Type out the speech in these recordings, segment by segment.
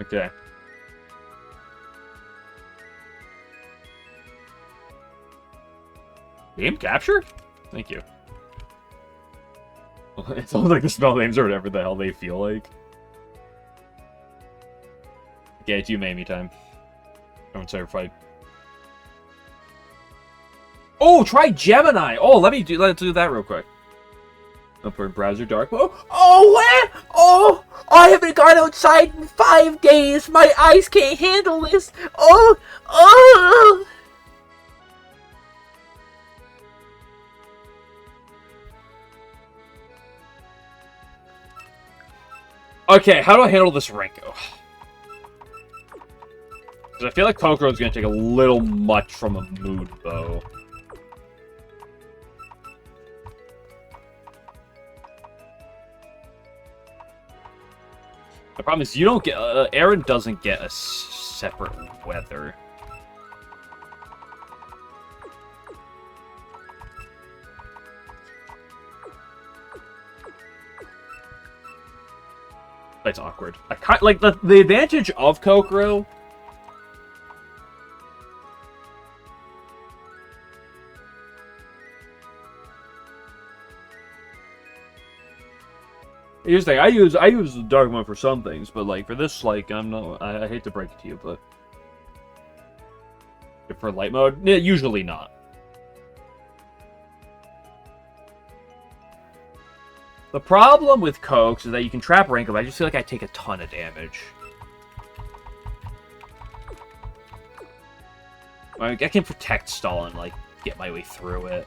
Okay. Game capture? Thank you. It sounds like the spell names or whatever the hell they feel like. Okay, it's you Mamie time. Don't start fight. Oh, try Gemini! Oh, let's do that real quick. Upward browser dark mode. Oh, what? Oh, I haven't gone outside in 5 days. My eyes can't handle this. Oh, oh. Okay, how do I handle this Renko? Because I feel like Kokoro's going to take a little much from a mood bow. The problem is you don't get... Aaron doesn't get a separate weather. That's awkward. Like, the advantage of Kokoro... Here's the thing, I use the dark mode for some things, but like for this, like I hate to break it to you, but for light mode, usually not. The problem with Cokes is that you can trap rank up. I just feel like I take a ton of damage. I can protect stall and like get my way through it.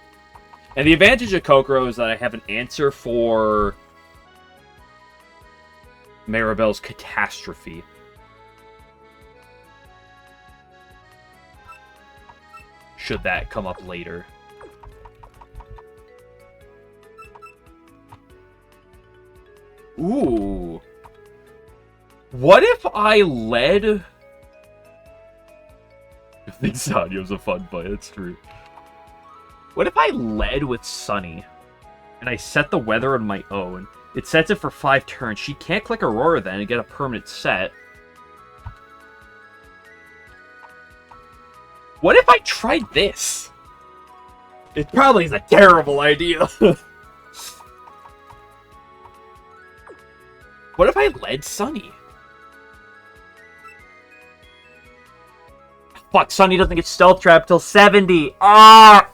And the advantage of Kokoro is that I have an answer for Maribel's Catastrophe. Should that come up later. Ooh. What if I led... I think Sanyo's a fun fight, it's true. What if I led with Sunny, and I set the weather on my own? It sets it for 5 turns. She can't click Aurora then and get a permanent set. What if I tried this? It probably is a terrible idea. What if I led Sunny? Fuck, Sunny doesn't get stealth trapped till 70. Ah!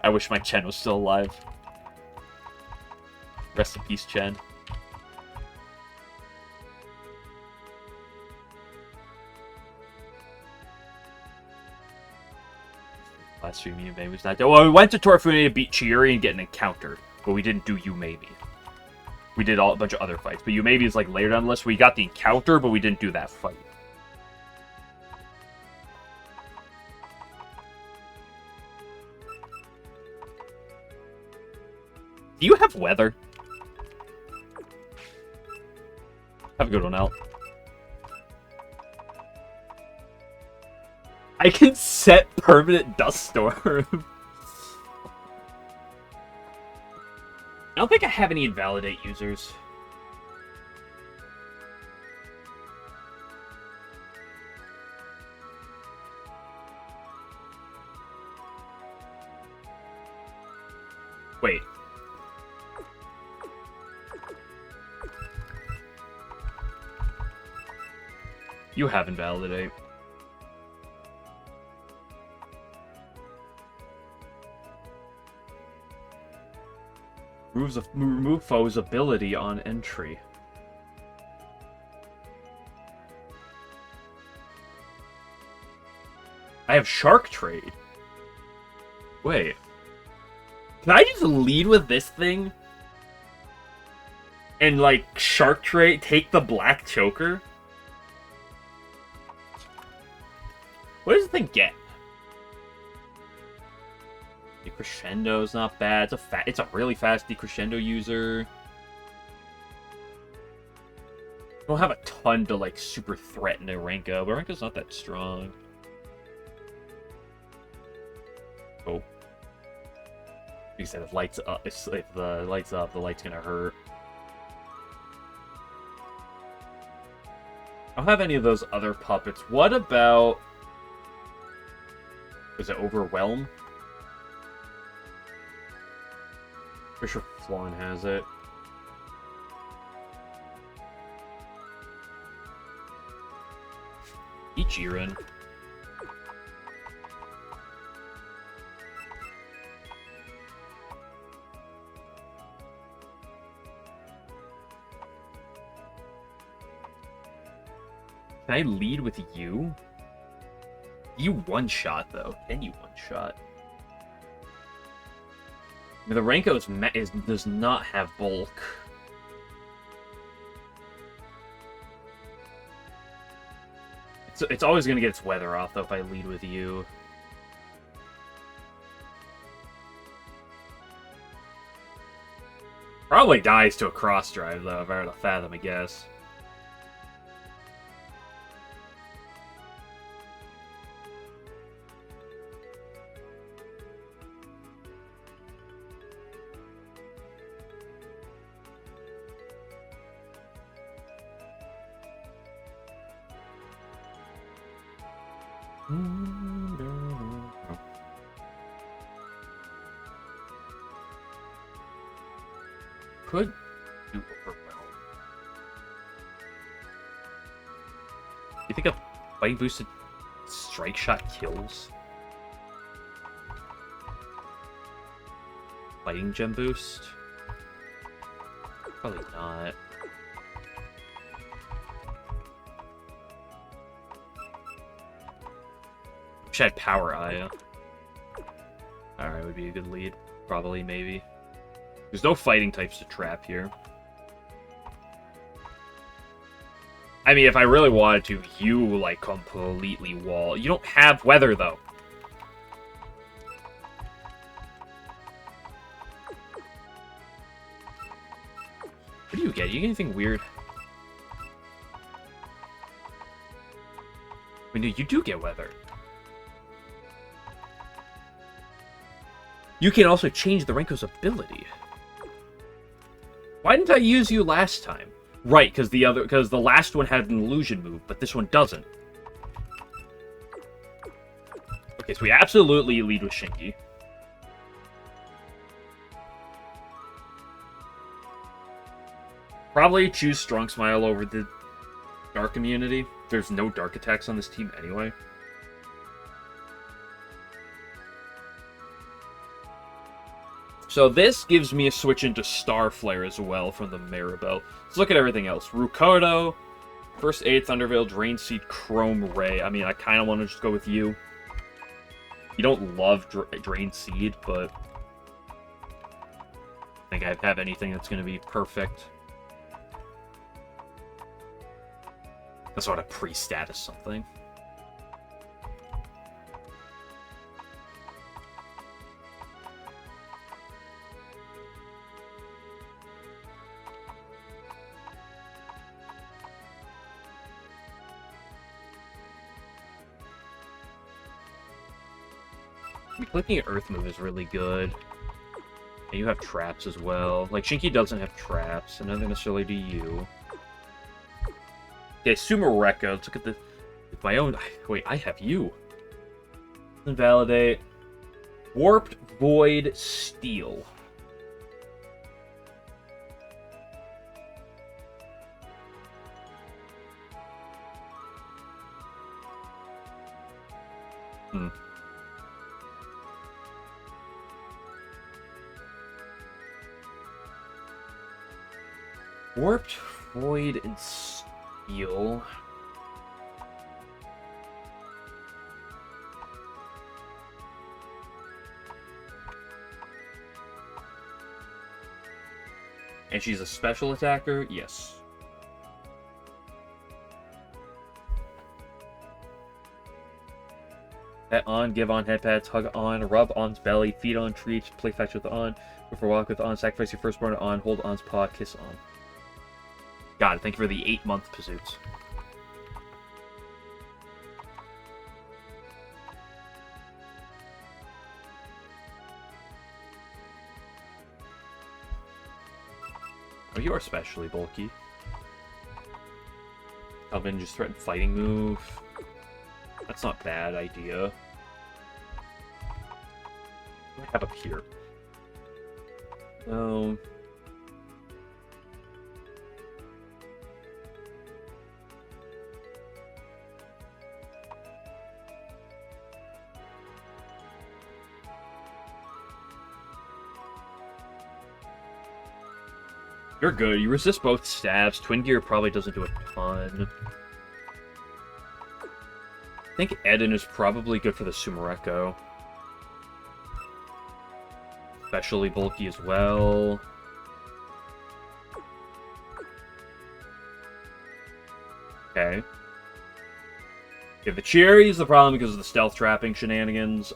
I wish my Chen was still alive. Rest in peace, Chen. Last stream, Yume was not dead. Well, we went to Torfune to beat Chiuri and get an encounter, but we didn't do Yumebi. We did a bunch of other fights, but Yumebi is like later on the list. We got the encounter, but we didn't do that fight. Do you have weather? Have a good one, Al. I can set permanent dust storm. I don't think I have any invalidate users. Wait. You have invalidate. Remove foe's ability on entry. I have Shark Trade. Wait. Can I just lead with this thing? And, like, Shark Trade, take the black choker? What does the thing get? Decrescendo's not bad. It's a really fast Decrescendo user. I don't have a ton to like super threaten a Renko, but Renko's not that strong. Oh. He said if lights up, if the lights up, the light's gonna hurt. I don't have any of those other puppets. What about... Is it Overwhelm? Pretty sure Flan has it. Ichiran. Can I lead with you? You one-shot, though. Can you one-shot? I mean, the Renko does not have bulk. It's always going to get its weather off, though, if I lead with you. Probably dies to a cross-drive, though, if I were to fathom a guess. Could do Overwhelm. You think a fighting boosted strike shot kills? Fighting gem boost? Probably not. Wish I had Power Eye. Alright, would be a good lead. Probably, maybe. There's no fighting types to trap here. I mean, if I really wanted to, you, like, completely wall. You don't have weather, though. What do you get? You get anything weird? I mean, you do get weather. You can also change the Renko's ability. Why didn't I use you last time? Right, because the last one had an illusion move, but this one doesn't. Okay, so we absolutely lead with Shinki. Probably choose Strong Smile over the Dark Immunity. There's no Dark attacks on this team anyway. So this gives me a switch into Star Flare as well from the Maribel. Let's look at everything else. Rukodo, First Aid, Thunderveil, Drain Seed, Chrome Ray. I mean, I kind of want to just go with you. You don't love Drain Seed, but I think I have anything that's going to be perfect. That's what a pre-status something. Clicking Earth move is really good. And you have traps as well. Like, Shinki doesn't have traps, and nothing necessarily to you. Okay, Sumereka. Let's look at the... My own... Wait, I have you. Invalidate. Warped Void Steel. Warped Void and Steel. And she's a special attacker? Yes. Pet on, give on headpads, hug on, rub on's belly, feed on treats, play fetch with on, go for a walk with on, sacrifice your firstborn on, hold on's paw, kiss on. Got it. Thank you for the 8-month pursuits. Oh, you are especially bulky. Come in, just threaten fighting move. That's not a bad idea. What do I have up here? Oh. You're good. You resist both stabs. Twin Gear probably doesn't do a ton. I think Eden is probably good for the Sumereko. Especially bulky as well. Okay. Yeah, the Cherry is the problem because of the stealth trapping shenanigans.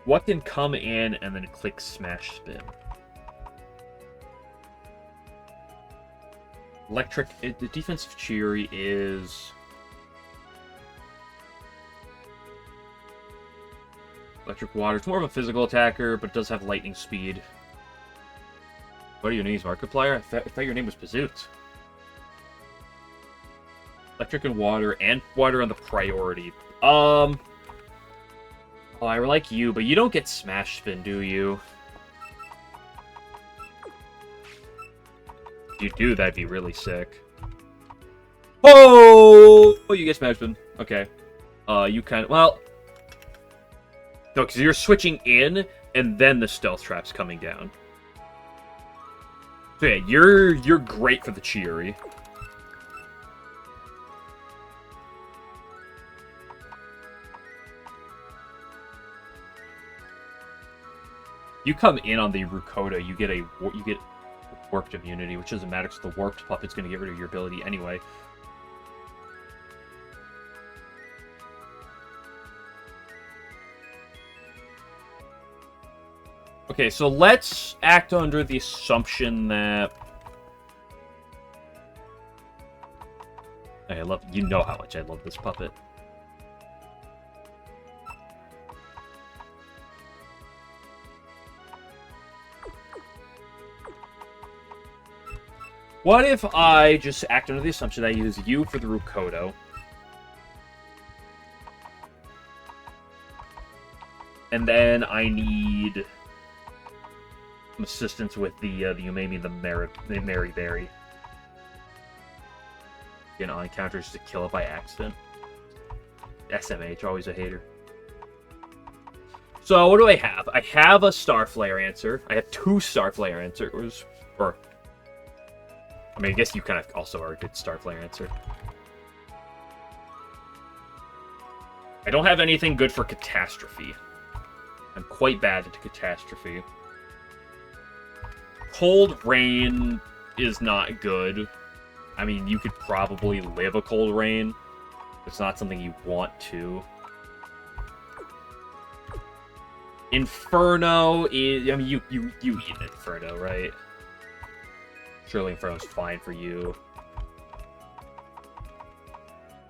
What can come in and then click Smash Spin? Electric. The defensive Cheery is Electric Water. It's more of a physical attacker, but it does have lightning speed. What are your names, Markiplier? I thought your name was Pazoot. Electric and water on the priority. Oh, I like you, but you don't get Smash Spin, do you? If you do, that'd be really sick. Oh, you get Smash Spin. Okay. You kind of... Well... No, because you're switching in, and then the Stealth Trap's coming down. So yeah, you're great for the Cheery. You come in on the Rukoda, you get warped immunity, which doesn't matter because the warped puppet's going to get rid of your ability anyway. Okay, so let's act under the assumption that... You know how much I love this puppet. What if I just act under the assumption that I use you for the Rukodo? And then I need some assistance with the Umami, the Mary Berry. You know, on counters to kill it by accident. SMH, always a hater. So, what do I have? I have a Starflare answer. I have two Starflare answers. Or... I mean, I guess you kind of also are a good Starflare answer. I don't have anything good for Catastrophe. I'm quite bad at Catastrophe. Cold Rain is not good. I mean, you could probably live a Cold Rain. It's not something you want to. Inferno is... I mean, you eat Inferno, right? Surely Inferno's fine for you.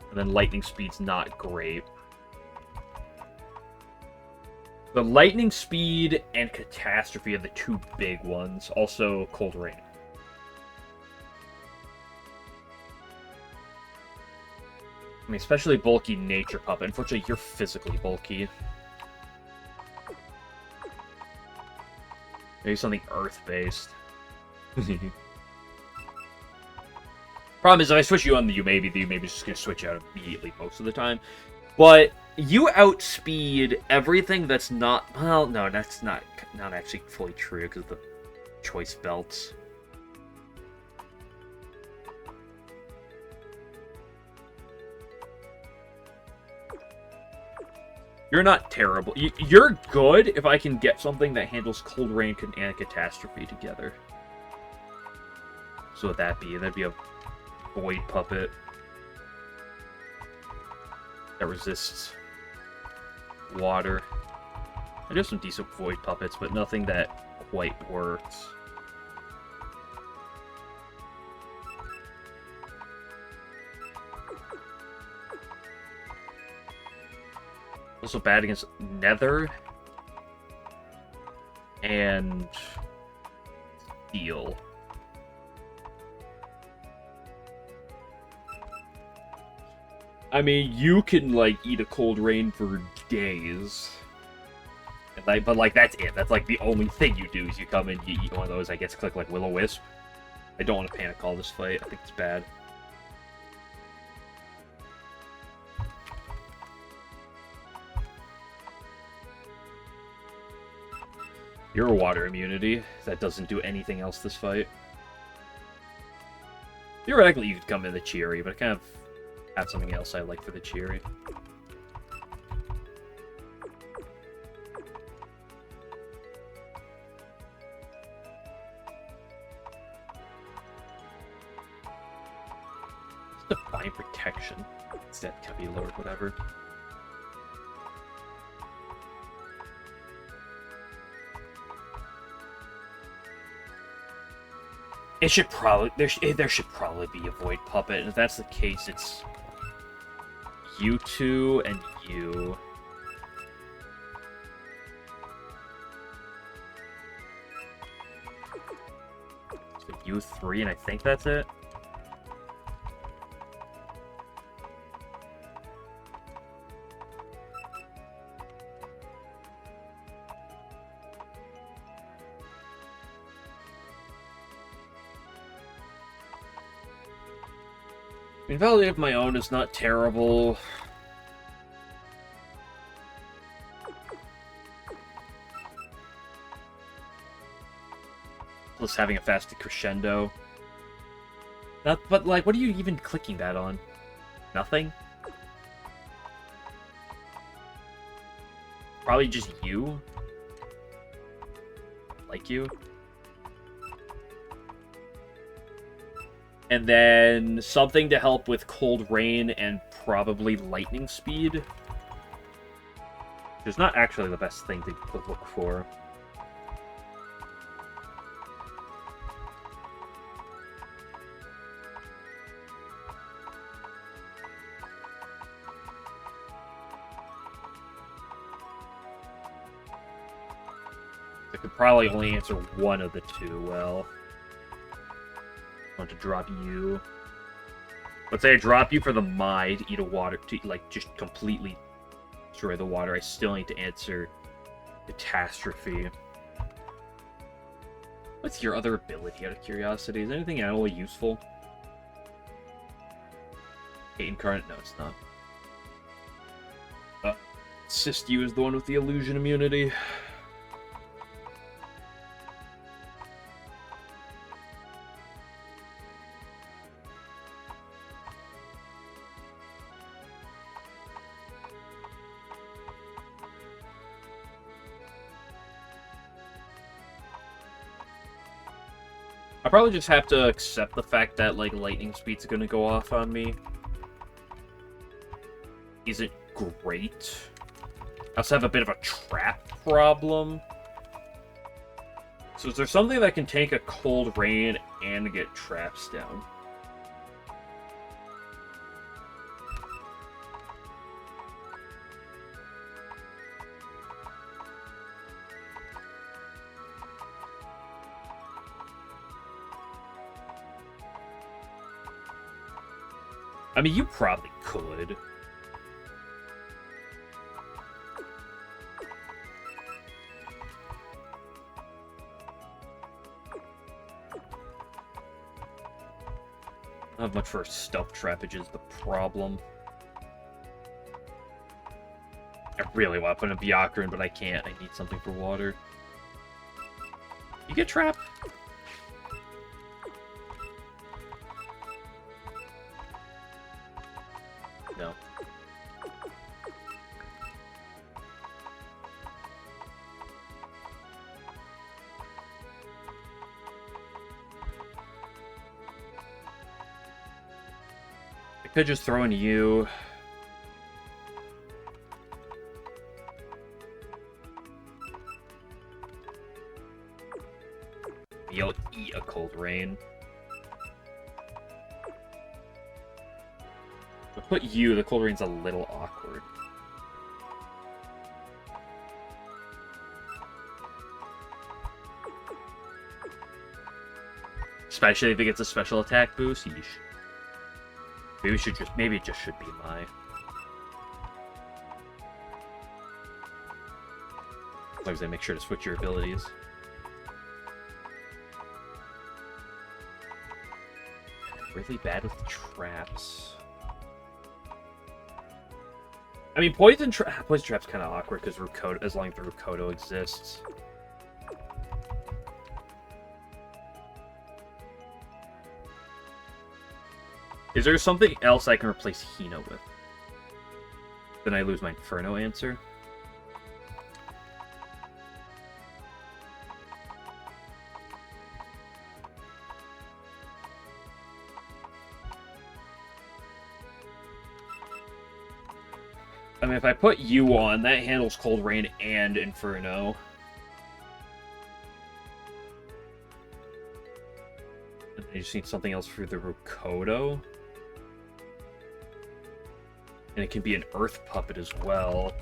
And then Lightning Speed's not great. The Lightning Speed and Catastrophe are the two big ones. Also, Cold Rain. I mean, especially bulky Nature Puppet. Unfortunately, you're physically bulky. Maybe something Earth-based. Problem is, if I switch you on the Umami, the Umami's just going to switch out immediately most of the time. But you outspeed everything that's not... Well, no, that's not actually fully true because of the choice belts. You're not terrible. You're good if I can get something that handles Cold Rain and Catastrophe together. So what would that be? That'd be a Void Puppet that resists water. I do have some decent Void Puppets, but nothing that quite works. Also bad against Nether. and steel. I mean, you can, like, eat a cold rain for days. And, like, but, like, that's it. That's, like, the only thing you do is you come in, you eat one of those, I guess, click, like, Will-O-Wisp. I don't want to panic call this fight. I think it's bad. You're a water immunity. That doesn't do anything else this fight. Theoretically, you could come in the Cheery, but I kind of have something else I like for the Cheery. Divine Protection. That can be lowered, whatever. It should probably there should probably be a Void Puppet, and if that's the case, it's you two and you. So you three, and I think that's it. Invalidate of my own is not terrible. Plus having a fast crescendo. But like, what are you even clicking that on? Nothing? Probably just you? Like you? And then something to help with Cold Rain and probably Lightning Speed. Which is not actually the best thing to look for. I could probably only answer one of the two well. I want to drop you. Let's say I drop you for the Mai to eat a water, to like just completely destroy the water. I still need to answer Catastrophe. What's your other ability out of curiosity? Is anything animally useful? Hate Incarnate? No, it's not. Sistu is the one with the illusion immunity. I probably just have to accept the fact that, like, Lightning Speed's gonna go off on me. Isn't great. I also have a bit of a trap problem. So is there something that can take a Cold Rain and get traps down? I mean, you probably could. I don't have much for a stealth trappage is the problem. I really want to put in a Byakuran, but I can't. I need something for water. You get trapped? No. I could just throw in you. You'll eat a Cold Rain. I'll put you, the Cold Rain's a little awkward. Especially if it gets a special attack boost. Yeesh. Maybe it just should be my. As long as I make sure to switch your abilities. Really bad with traps. I mean, poison trap's kind of awkward because as long as the Rukodo exists. Is there something else I can replace Hino with? Then I lose my Inferno answer. I mean, if I put you on, that handles Cold Rain and Inferno. And I just need something else for the Rukodo. And it can be an Earth Puppet as well.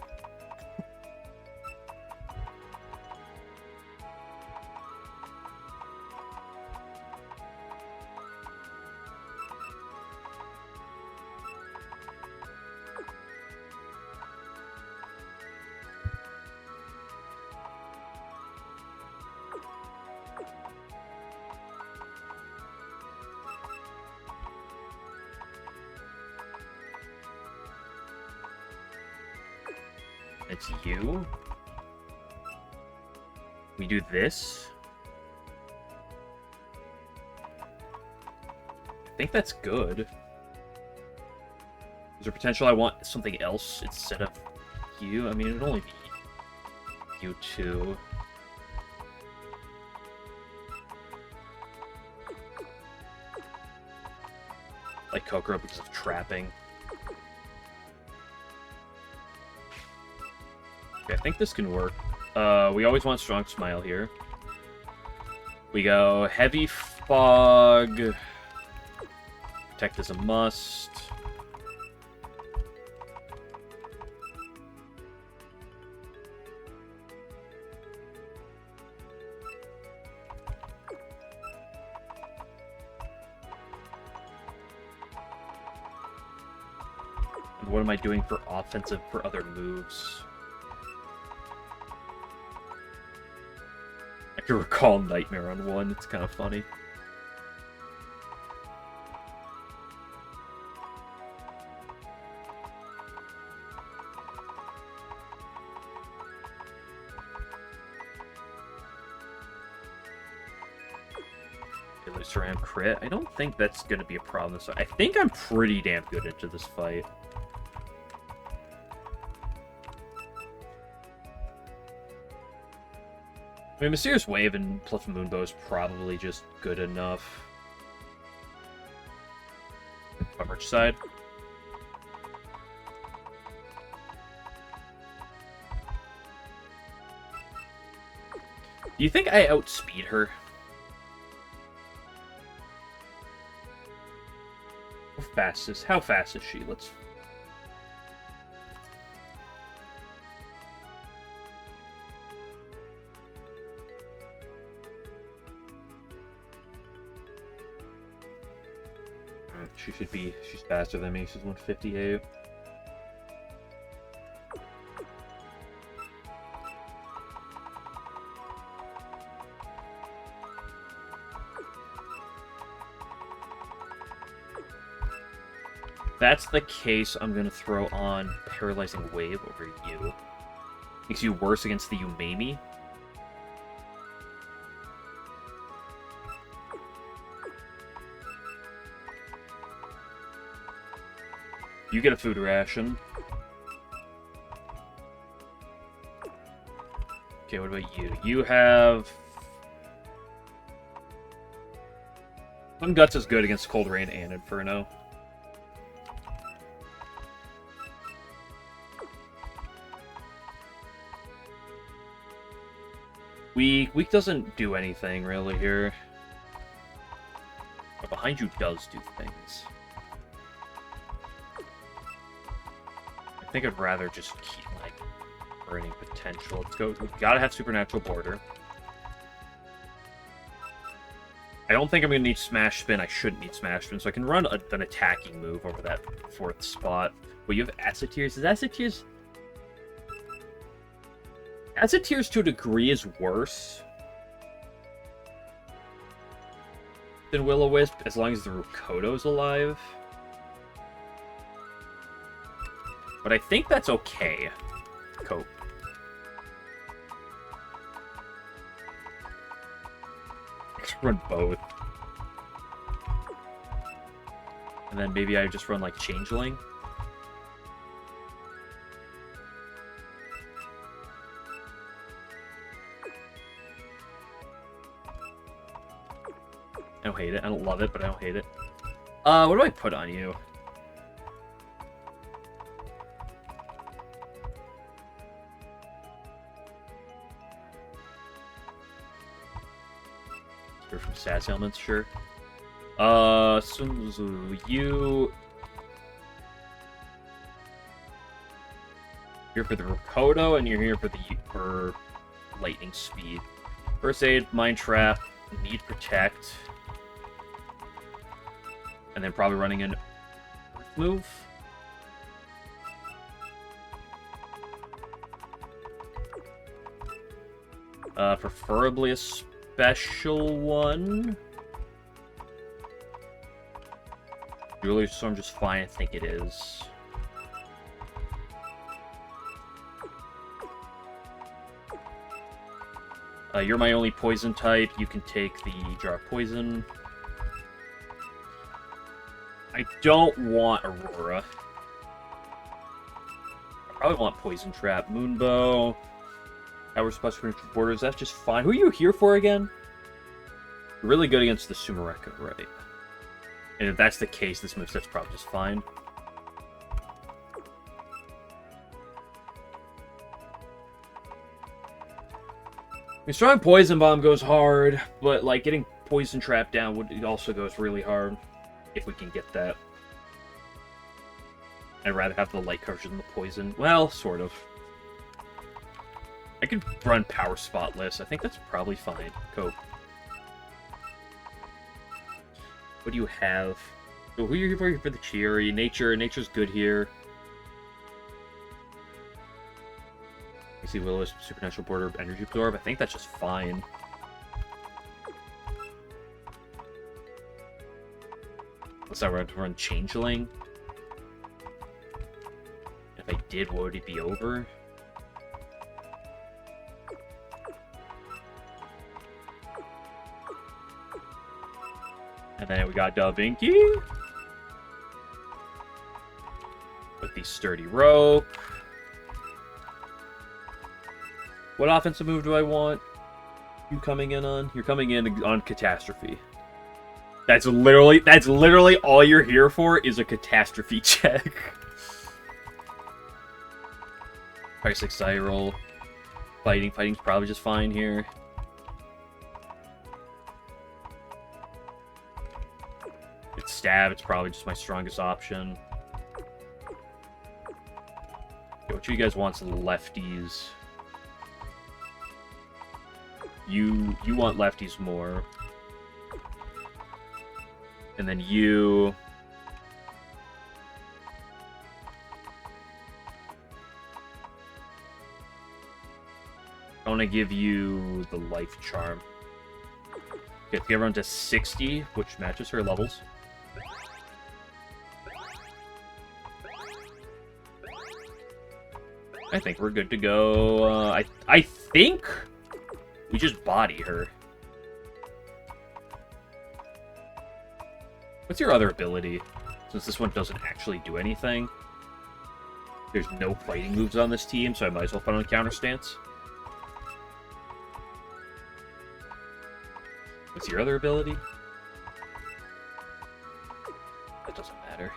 It's you. We do this. I think that's good. Is there potential I want something else instead of you? I mean, it would only be you two. Like Kokoro because of trapping. Okay, I think this can work. We always want Strong Smile here. We go Heavy Fog. Protect is a must. And what am I doing for offensive for other moves? I can recall Nightmare on one. It's kind of funny. Ram crit. I don't think that's going to be a problem. So I think I'm pretty damn good into this fight. I mean, Mysterious Wave and plus Moonbow is probably just good enough. On which side? Do you think I outspeed her? How fast is she? Let's... She's faster than me. She's 158. That's the case, I'm going to throw on Paralyzing Wave over you. Makes you worse against the Umami. You get a food ration. Okay, what about you? You have... Some Guts is good against Cold Rain and Inferno. Weak doesn't do anything, really, here. But behind you does do things. I think I'd rather just keep, like, burning potential. Let's go. We've got to have Supernatural Border. I don't think I'm going to need Smash Spin. I shouldn't need Smash Spin, so I can run an attacking move over that 4th spot. But you have Acid Tears. Is Acid Tears... Acid Tears to a degree is worse than Will-O-Wisp, as long as the Rukodo's alive. But I think that's okay. Cope. Let's run both. And then maybe I just run like Changeling. I don't hate it. I don't love it, but I don't hate it. What do I put on you? You're from Sass Elements, sure. Sun you... You're for the Rukodo, and you're here for Lightning Speed. First Aid, Mind Trap, Need Protect. And then probably running an Earth move. Preferably a special one. Julia Storm just fine, I think it is. You're my only poison type. You can take the Jar of Poison. I don't want Aurora. I probably want Poison Trap. Moonbow. Power Splash for Borders. That's just fine. Who are you here for again? You're really good against the Sumereka, right? And if that's the case, this moveset's probably just fine. I mean, Strong Poison Bomb goes hard, but like getting Poison Trap down also goes really hard. If we can get that. I'd rather have the light coverage than the poison. Well, sort of. I could run Power Spotless. I think that's probably fine. Cope. What do you have? So who are you here for the Cheery? Nature. Nature's good here. You see Will-O-Wisp, Supernatural Border, Energy Absorb. I think that's just fine. Unless I were to run Changeling. If I did, what would it be over? And then we got Davinci. With the Sturdy Rope. What offensive move do I want you coming in on? You're coming in on Catastrophe. That's literally all you're here for is a Catastrophe check. Price like side roll. Fighting's probably just fine here. It's Stab, it's probably just my strongest option. Okay, what you guys want's lefties. You want lefties more. And then you... I want to give you the Life Charm. Okay, if everyone to 60, which matches her levels. I think we're good to go. I think we just body her. What's your other ability? Since this one doesn't actually do anything. There's no fighting moves on this team, so I might as well put on Counter Stance. What's your other ability? That doesn't matter.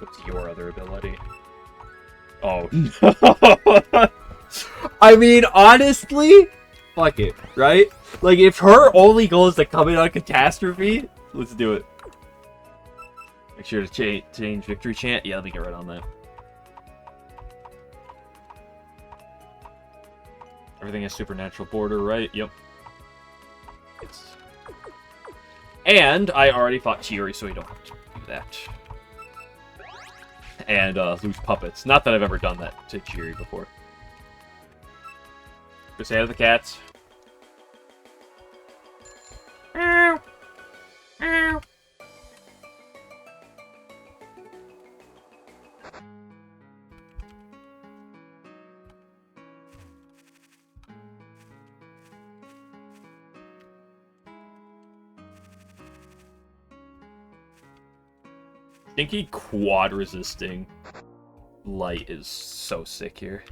What's your other ability? Oh. I mean, honestly, fuck it, right? Like, if her only goal is to come in on Catastrophe, let's do it. Make sure to change Victory Chant. Yeah, let me get right on that. Everything has supernatural border, right? Yep. And I already fought Chiori, so we don't have to do that. And lose puppets. Not that I've ever done that to Chiori before. Go say hi to the cats. Meow. Meow. Stinky quad resisting light is so sick here.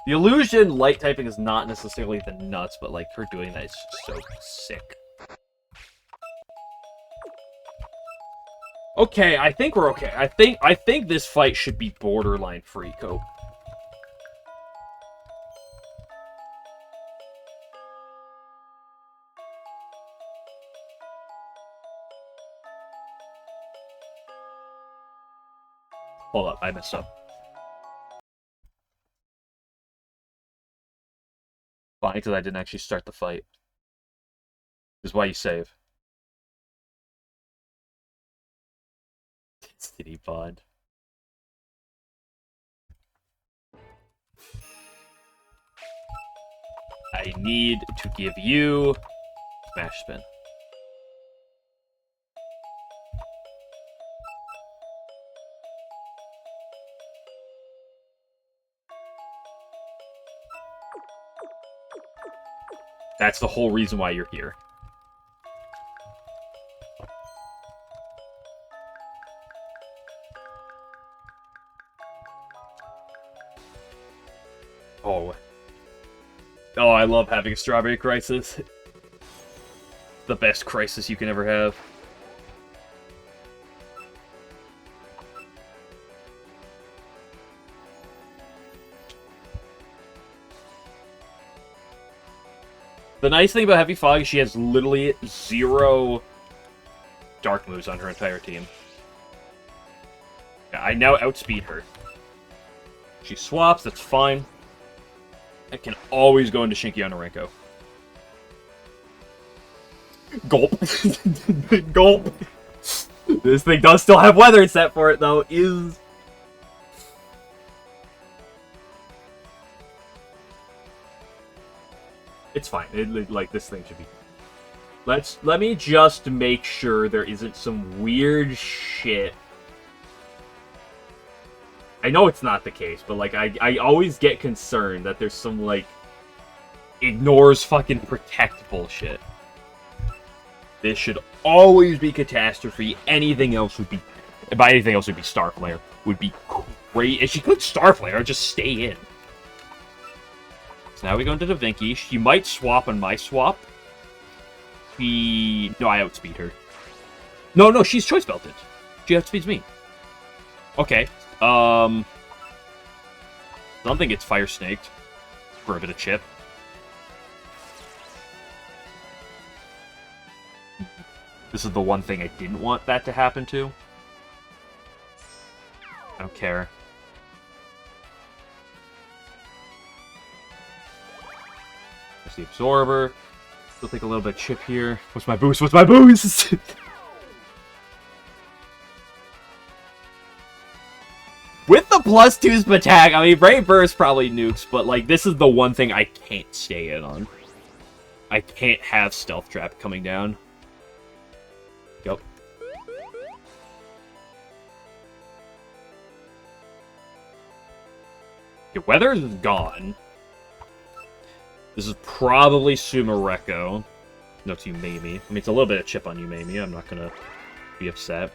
The illusion light typing is not necessarily the nuts, but like her doing that is just so sick. Okay, I think we're okay. I think this fight should be borderline free cope. Hold up, I messed up. Fine, because I didn't actually start the fight. This is why you save. City Bond. I need to give you Smash Spin. That's the whole reason why you're here. Oh. Oh, I love having a Strawberry Crisis. The best crisis you can ever have. The nice thing about Heavy Fog is she has literally 0 dark moves on her entire team. Yeah, I now outspeed her. She swaps, that's fine. I can always go into Shinki Onorenko. Gulp. Gulp. This thing does still have weather set for it, though. It's fine. Like, this thing should be... Let me just make sure there isn't some weird shit. I know it's not the case, but, like, I always get concerned that there's some, like, ignores fucking protect bullshit. This should always be Catastrophe. Anything else would be... By anything else would be Starflare. Would be great. If she could Starflare, I'd just stay in. So now we go into Da Vinci. She might swap on my swap. No, I outspeed her. No, she's choice belted. She outspeeds me. Okay. Something gets fire snaked for a bit of chip. This is the one thing I didn't want that to happen to. I don't care. There's the Absorber. Still take a little bit of chip here. What's my boost? What's my boost? With the +2's attack, I mean, Brave Burst probably nukes, but, like, this is the one thing I can't stay in on. I can't have Stealth Trap coming down. Yep. Okay, Weather is gone. This is probably Sumareko. No, it's Yumemi. I mean, it's a little bit of chip on Yumemi. I'm not gonna be upset.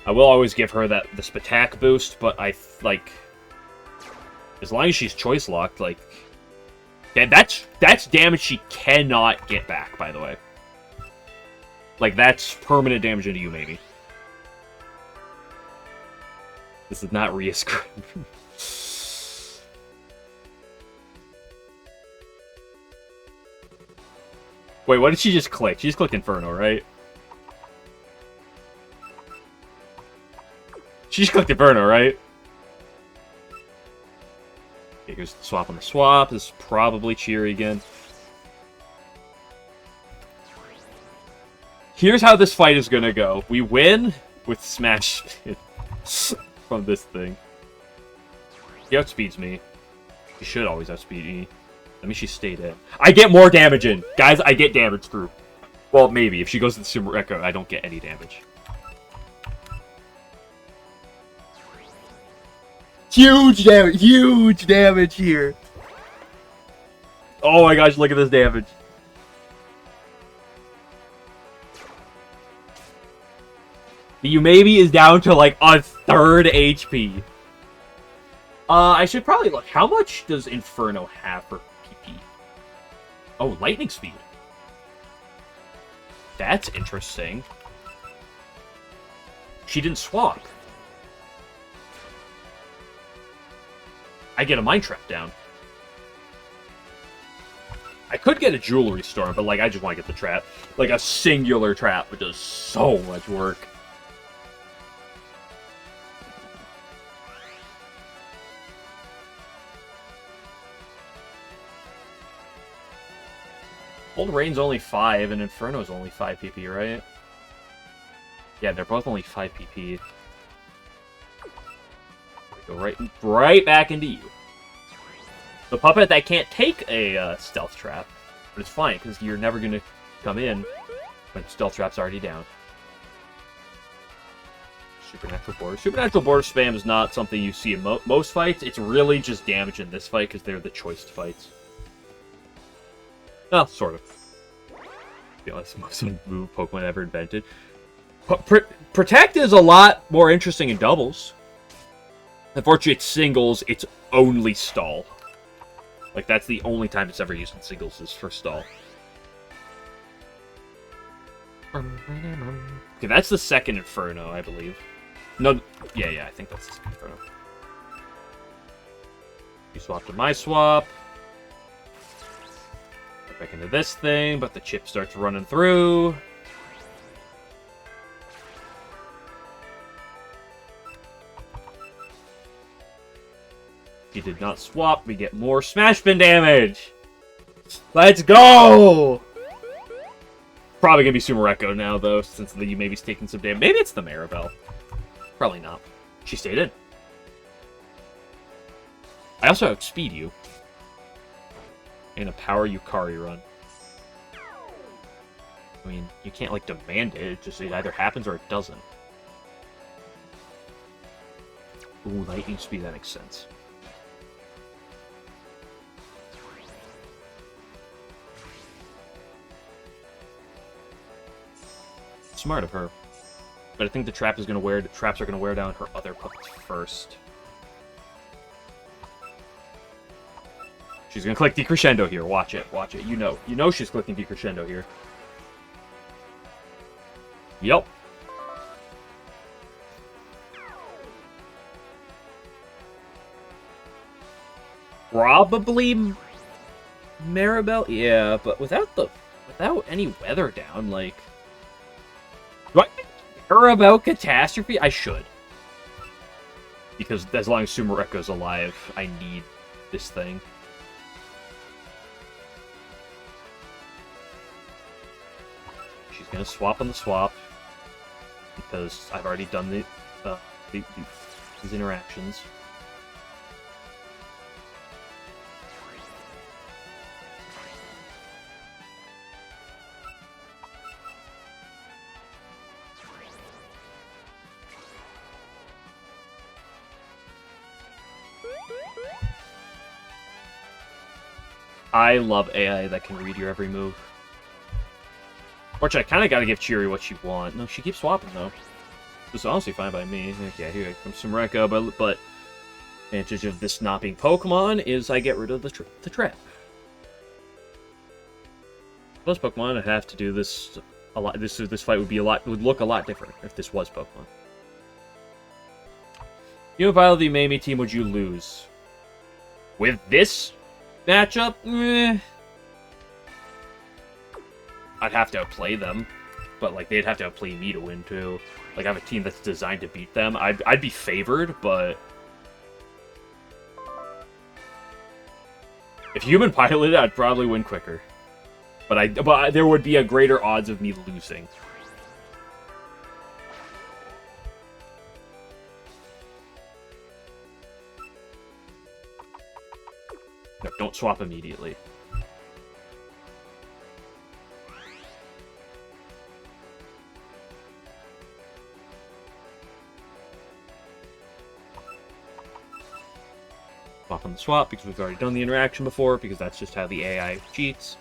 I will always give her the Spatak boost, but like, as long as she's choice locked, like, that's damage she cannot get back, by the way. Like, that's permanent damage into you, maybe. This is not Riascript. Wait, what did she just click? She just clicked Inferno, right? She just clicked Inferno, right? Okay, here's the swap on the swap. This is probably cheery again. Here's how this fight is gonna go. We win with smash spin from this thing. He outspeeds me. He should always outspeed me. I mean, she stayed in. I get more damage in. Guys, I get damage through. Well, maybe. If she goes to the Super Echo, I don't get any damage. Huge damage! Huge damage here! Oh my gosh, look at this damage. The Yumebi is down to like a third HP. I should probably look. How much does Inferno have for PP? Oh, lightning speed. That's interesting. She didn't swap. I get a Mind Trap down. I could get a Jewelry Storm, but like I just want to get the trap. Like a singular trap, which does so much work. Old Rain's only 5, and Inferno's only 5 PP, right? Yeah, they're both only 5 PP. Go right back into you. The puppet that can't take a stealth trap, but it's fine, because you're never going to come in when stealth trap's already down. Supernatural Border. Supernatural Border spam is not something you see in most fights. It's really just damage in this fight, because they're the choiced fights. Well, sort of. You know, it's the most move Pokemon ever invented. Protect is a lot more interesting in doubles. Unfortunately, it's singles, it's only stall. Like, that's the only time it's ever used in singles is for stall. Okay, that's the second Inferno, I believe. No, yeah, I think that's the second Inferno. You swap to my swap. Back into this thing, but the chip starts running through. He did not swap. We get more Smash Spin damage. Let's go! Probably gonna be Sumereko now, though, since the Yumebi's taking some damage. Maybe it's the Maribel. Probably not. She stayed in. I also outspeed you. And a power Yukari run. I mean, you can't, like, demand it. It either happens or it doesn't. Ooh, lightning speed, that makes sense. Smart of her. But I think the traps are gonna wear down her other puppets first. She's gonna click Decrescendo here. Watch it. Watch it. You know she's clicking Decrescendo here. Yep. Probably Maribel? Yeah, but without any weather down, like... Do I care about Catastrophe? I should. Because as long as Sumereko's alive, I need this thing. She's gonna swap on the swap because I've already done these interactions. I love AI that can read your every move. Which I kind of got to give Chiri what she wants. No, she keeps swapping, though. This is honestly fine by me. Yeah, here comes Sumereko, but the advantage of this not being Pokemon is I get rid of the trap. Most Pokemon, I'd have to do this a lot. This fight would look a lot different if this was Pokemon. You and Violet, the Mamie team, would you lose? With this matchup? I'd have to outplay them, but like they'd have to outplay me to win too. Like I have a team that's designed to beat them. I'd be favored, but If human piloted, I'd probably win quicker. But there would be a greater odds of me losing. No, don't swap immediately. Swap on the swap, because we've already done the interaction before, because that's just how the AI cheats.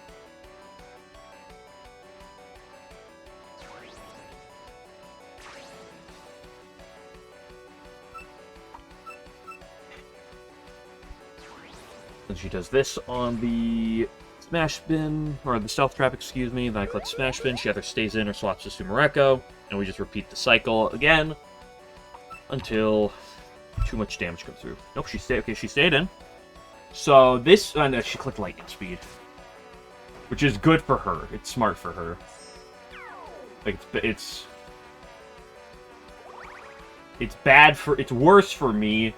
Then she does this on the smash spin, or the stealth trap, excuse me. Then I click smash spin, she either stays in or swaps to Sumereko, and we just repeat the cycle again until too much damage comes through. Nope, she stayed. Okay, she stayed in. So this, no, she clicked lightning speed, which is good for her. It's smart for her. Like it's bad for. It's worse for me.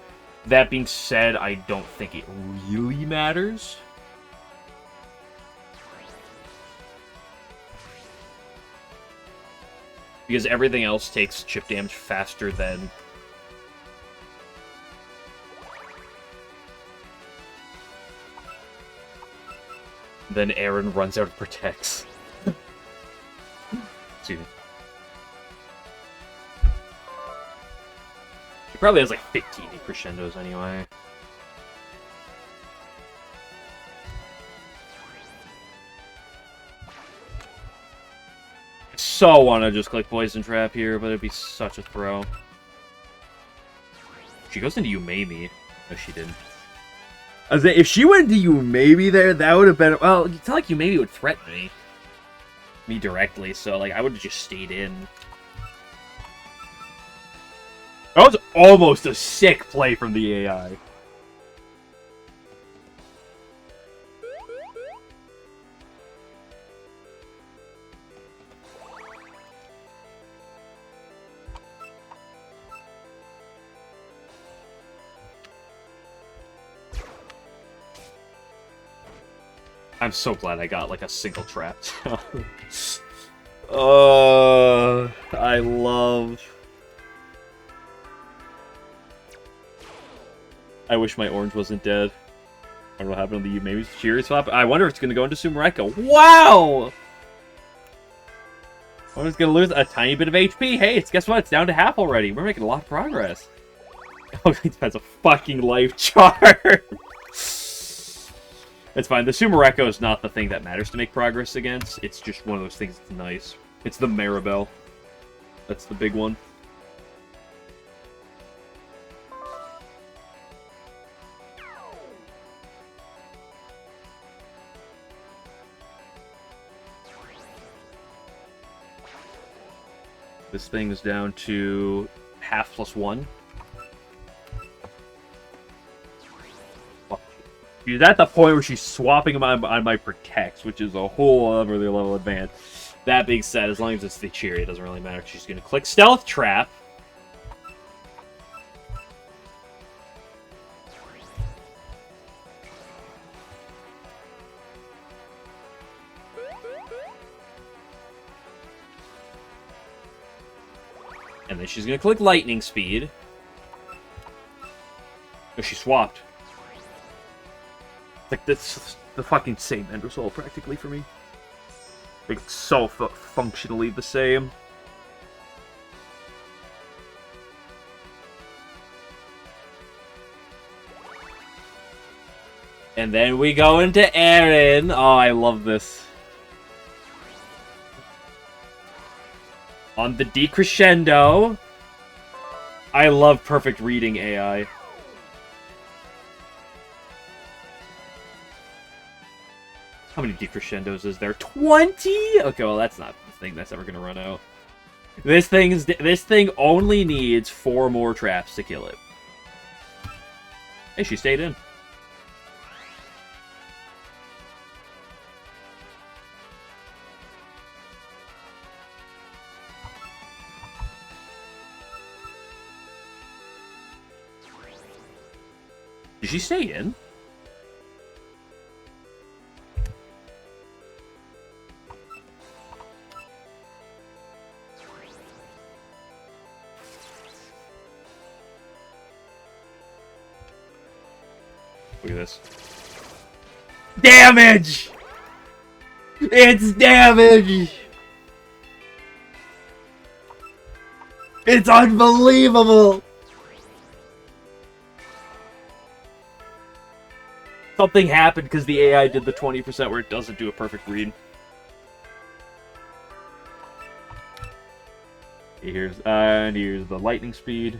That being said, I don't think it really matters. Because everything else takes chip damage faster than... Then Aaron runs out of protects. Excuse me. He probably has like 15 crescendos anyway. I so want to just click Poison Trap here, but it'd be such a throw. She goes into Umemi. No, she didn't. I was saying, if she went into Umemi there, that would have been... Well, it's not like Umemi would threaten me directly, so like I would have just stayed in. That was almost a sick play from the AI. I'm so glad I got like a single trap. I love... I wish my orange wasn't dead. I don't know what happened to the maybe Cheery swap. I wonder if it's going to go into Sumereko. Wow! I'm just going to lose a tiny bit of HP. Hey, guess what? It's down to half already. We're making a lot of progress. Oh, he has a fucking life chart. It's fine. The Sumereko is not the thing that matters to make progress against. It's just one of those things that's nice. It's the Maribel. That's the big one. This thing is down to half plus 1. She's at the point where she's swapping them on my protects, which is a whole other level advance. That being said, as long as it's the Cheery, it doesn't really matter. She's going to click Stealth Trap. And then she's going to click Lightning Speed. Oh, she swapped. Like, that's the fucking same end result, practically, for me. Like, so functionally the same. And then we go into Aaron. Oh, I love this. On the decrescendo. I love perfect reading AI. How many decrescendos is there? 20? Okay, well that's not the thing that's ever gonna run out. This thing only needs 4 more traps to kill it. Hey, she stayed in. Did she stay in? Look at this. Damage! It's damage! It's unbelievable! Something happened because the AI did the 20% where it doesn't do a perfect read. Here's the lightning speed.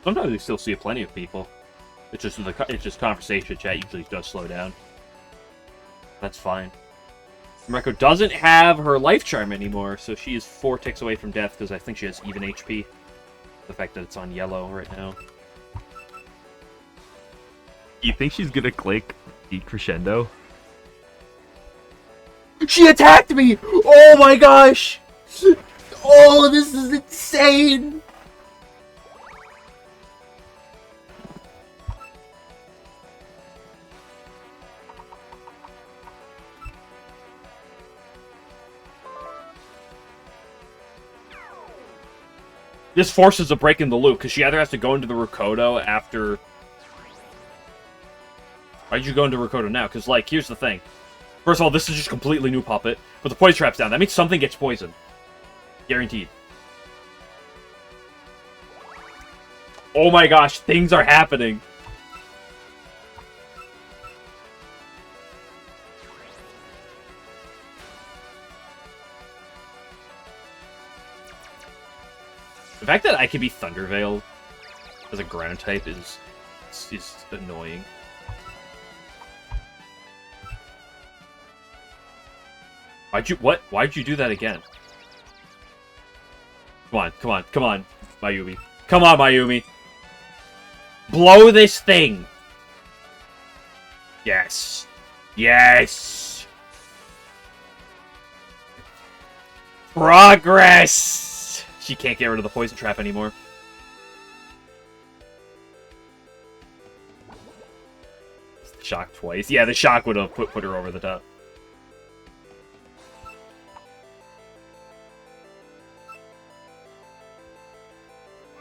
Sometimes we still see plenty of people. It's just conversation chat usually does slow down. That's fine. Mariko doesn't have her life charm anymore, so she is 4 ticks away from death because I think she has even HP. The fact that it's on yellow right now. You think she's gonna click decrescendo? She attacked me! Oh my gosh! Oh, this is insane! This forces a break in the loop, because she either has to go into the Rakoto after... Why'd you go into Rakoto now? Because, like, here's the thing. First of all, this is just completely new puppet, but the poison trap's down. That means something gets poisoned. Guaranteed. Oh my gosh, things are happening. The fact that I can be Thunder Veiled as a ground type is annoying. Why'd you do that again? Come on, come on, come on, Mayumi. Come on, Mayumi. Blow this thing. Yes. Yes. Progress. She can't get rid of the poison trap anymore. Shock twice. Yeah, the shock would have put her over the top.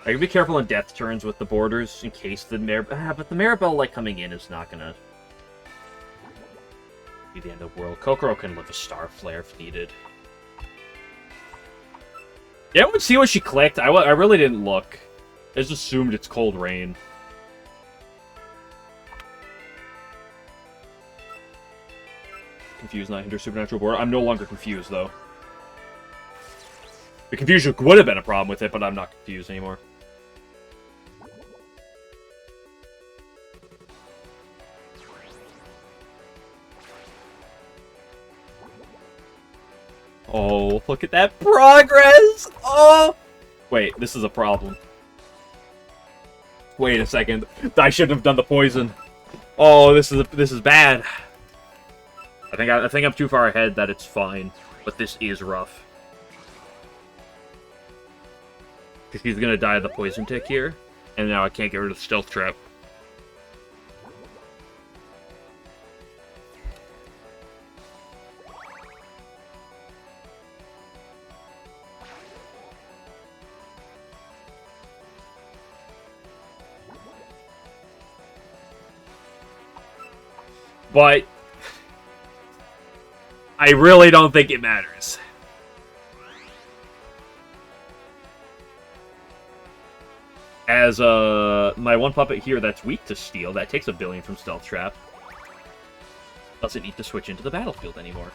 I can be careful on death turns with the borders in case the but the Maribel like coming in is not gonna be the end of the world. Kokoro can live a star flare if needed. Yeah, I would see what she clicked. I really didn't look. I just assumed it's Cold Rain. Confused, not hinder supernatural border. I'm no longer confused though. The confusion would have been a problem with it, but I'm not confused anymore. Oh, look at that progress! Oh! Wait, this is a problem. Wait a second. I shouldn't have done the poison. Oh, this is bad. I think I'm too far ahead that it's fine, but this is rough. Because he's gonna die of the poison tick here, and now I can't get rid of the stealth trap. But I really don't think it matters. As my one puppet here that's weak to steel, that takes 1 billion from stealth trap, doesn't need to switch into the battlefield anymore.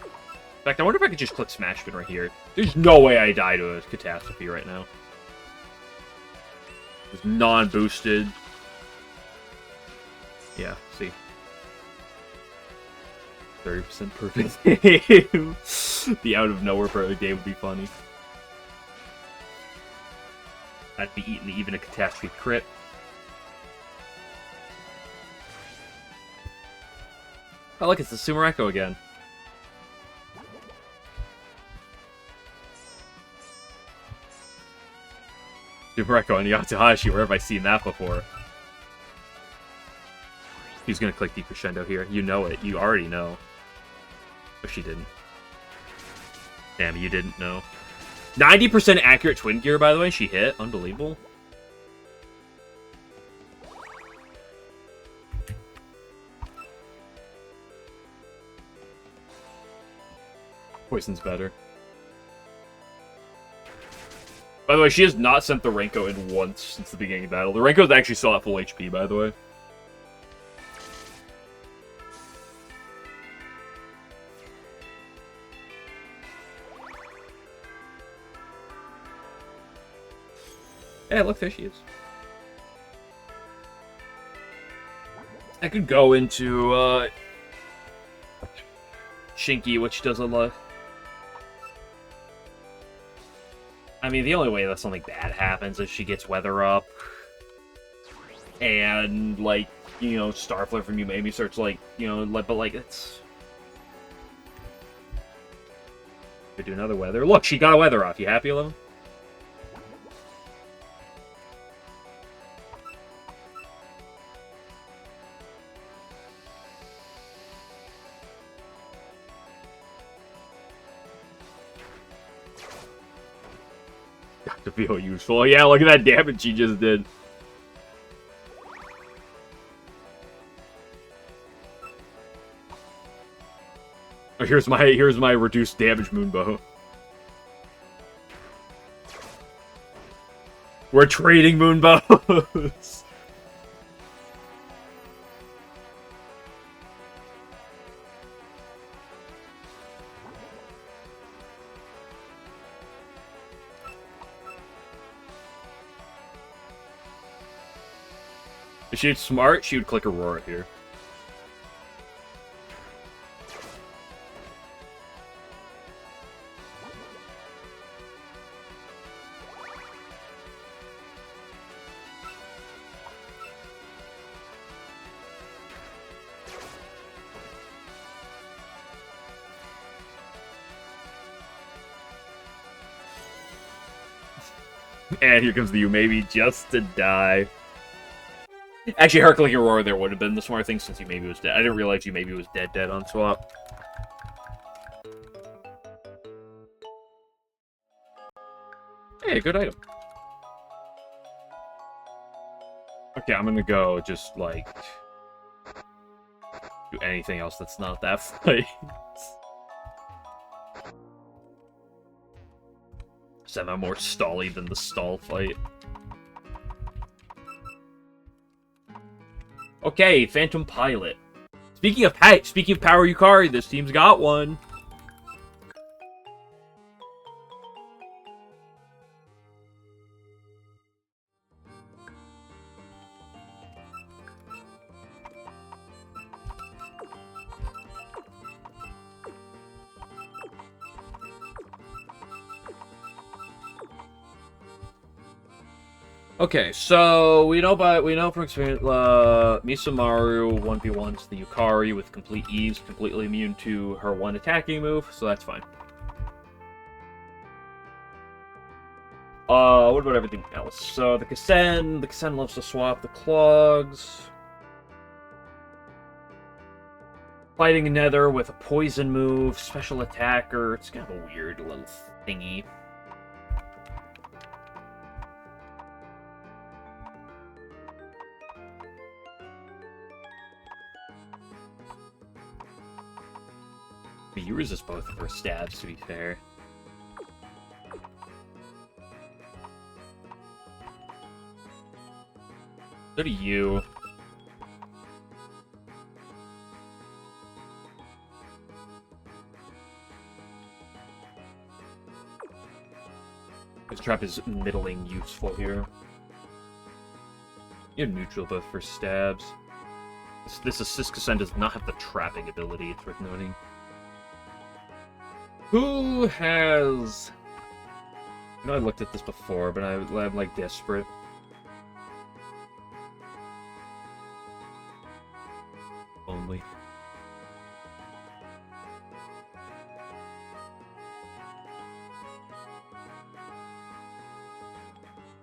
In fact, I wonder if I could just click smash spin right here. There's no way I die to a catastrophe right now. It's non-boosted. Yeah, see. 30% perfect game. The out of nowhere perfect game would be funny. I'd be eating even a catastrophe crit. Oh look, it's the Sumereko again. Sumereko and Yatsuhashi, where have I seen that before? He's gonna click decrescendo here. You know it. You already know. Oh, she didn't. Damn, you didn't know. 90% accurate twin gear, by the way. She hit. Unbelievable. Poison's better. By the way, she has not sent the Renko in once since the beginning of the battle. The Renko's actually still at full HP, by the way. Hey, look, there she is. I could go into, Shinky, which does a lot. I mean, the only way that something bad happens is she gets Weather Up. And, like, you know, Starflare from you maybe starts, like, you know, but, like, it's... Could do another Weather. Look, she got a Weather Off. You happy, Eleven? To feel useful. Yeah, look at that damage she just did. Oh, here's my reduced damage Moonbow. We're trading Moonbows. If she was smart, she would click Aurora here. And here comes the you maybe just to die. Actually, her clicking Aurora there would have been the smart thing since you maybe was dead. I didn't realize you maybe was dead on swap. Hey, good item. Okay, I'm gonna go just, like, do anything else that's not that fight. Somehow more stally than the stall fight. Okay, Phantom Pilot. Speaking of Power Yukari, this team's got one. Okay, so we know from experience, Misamaru 1v1s the Yukari with complete ease, completely immune to her one attacking move, so that's fine. What about everything else? So the Kasen loves to swap the clogs. Fighting Nether with a poison move, special attacker. It's kind of a weird little thingy. You resist both of her stabs, to be fair. So do you. This trap is middling useful here. You have neutral both for stabs. This assist Kasen does not have the trapping ability, it's worth noting. Who has... I know I looked at this before, but I'm like desperate. Only.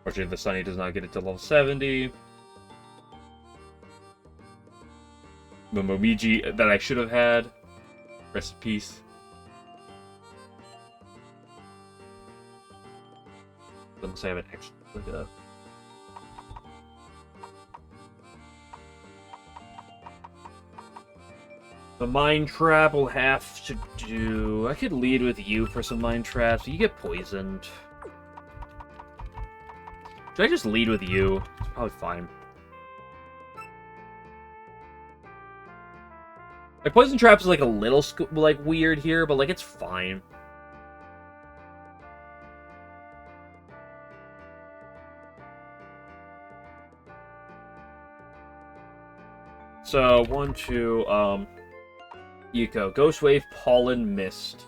Fortunately, the Sunny does not get it to level 70. The Momiji that I should have had. Rest in peace. Unless I have an extra, like a... The Mind Trap will have to do... I could lead with you for some Mind Traps. You get poisoned. Should I just lead with you? It's probably fine. Like, Poison Traps is like a little like weird here, but like it's fine. So 1, 2, Yuko, Ghost Wave, Pollen, Mist,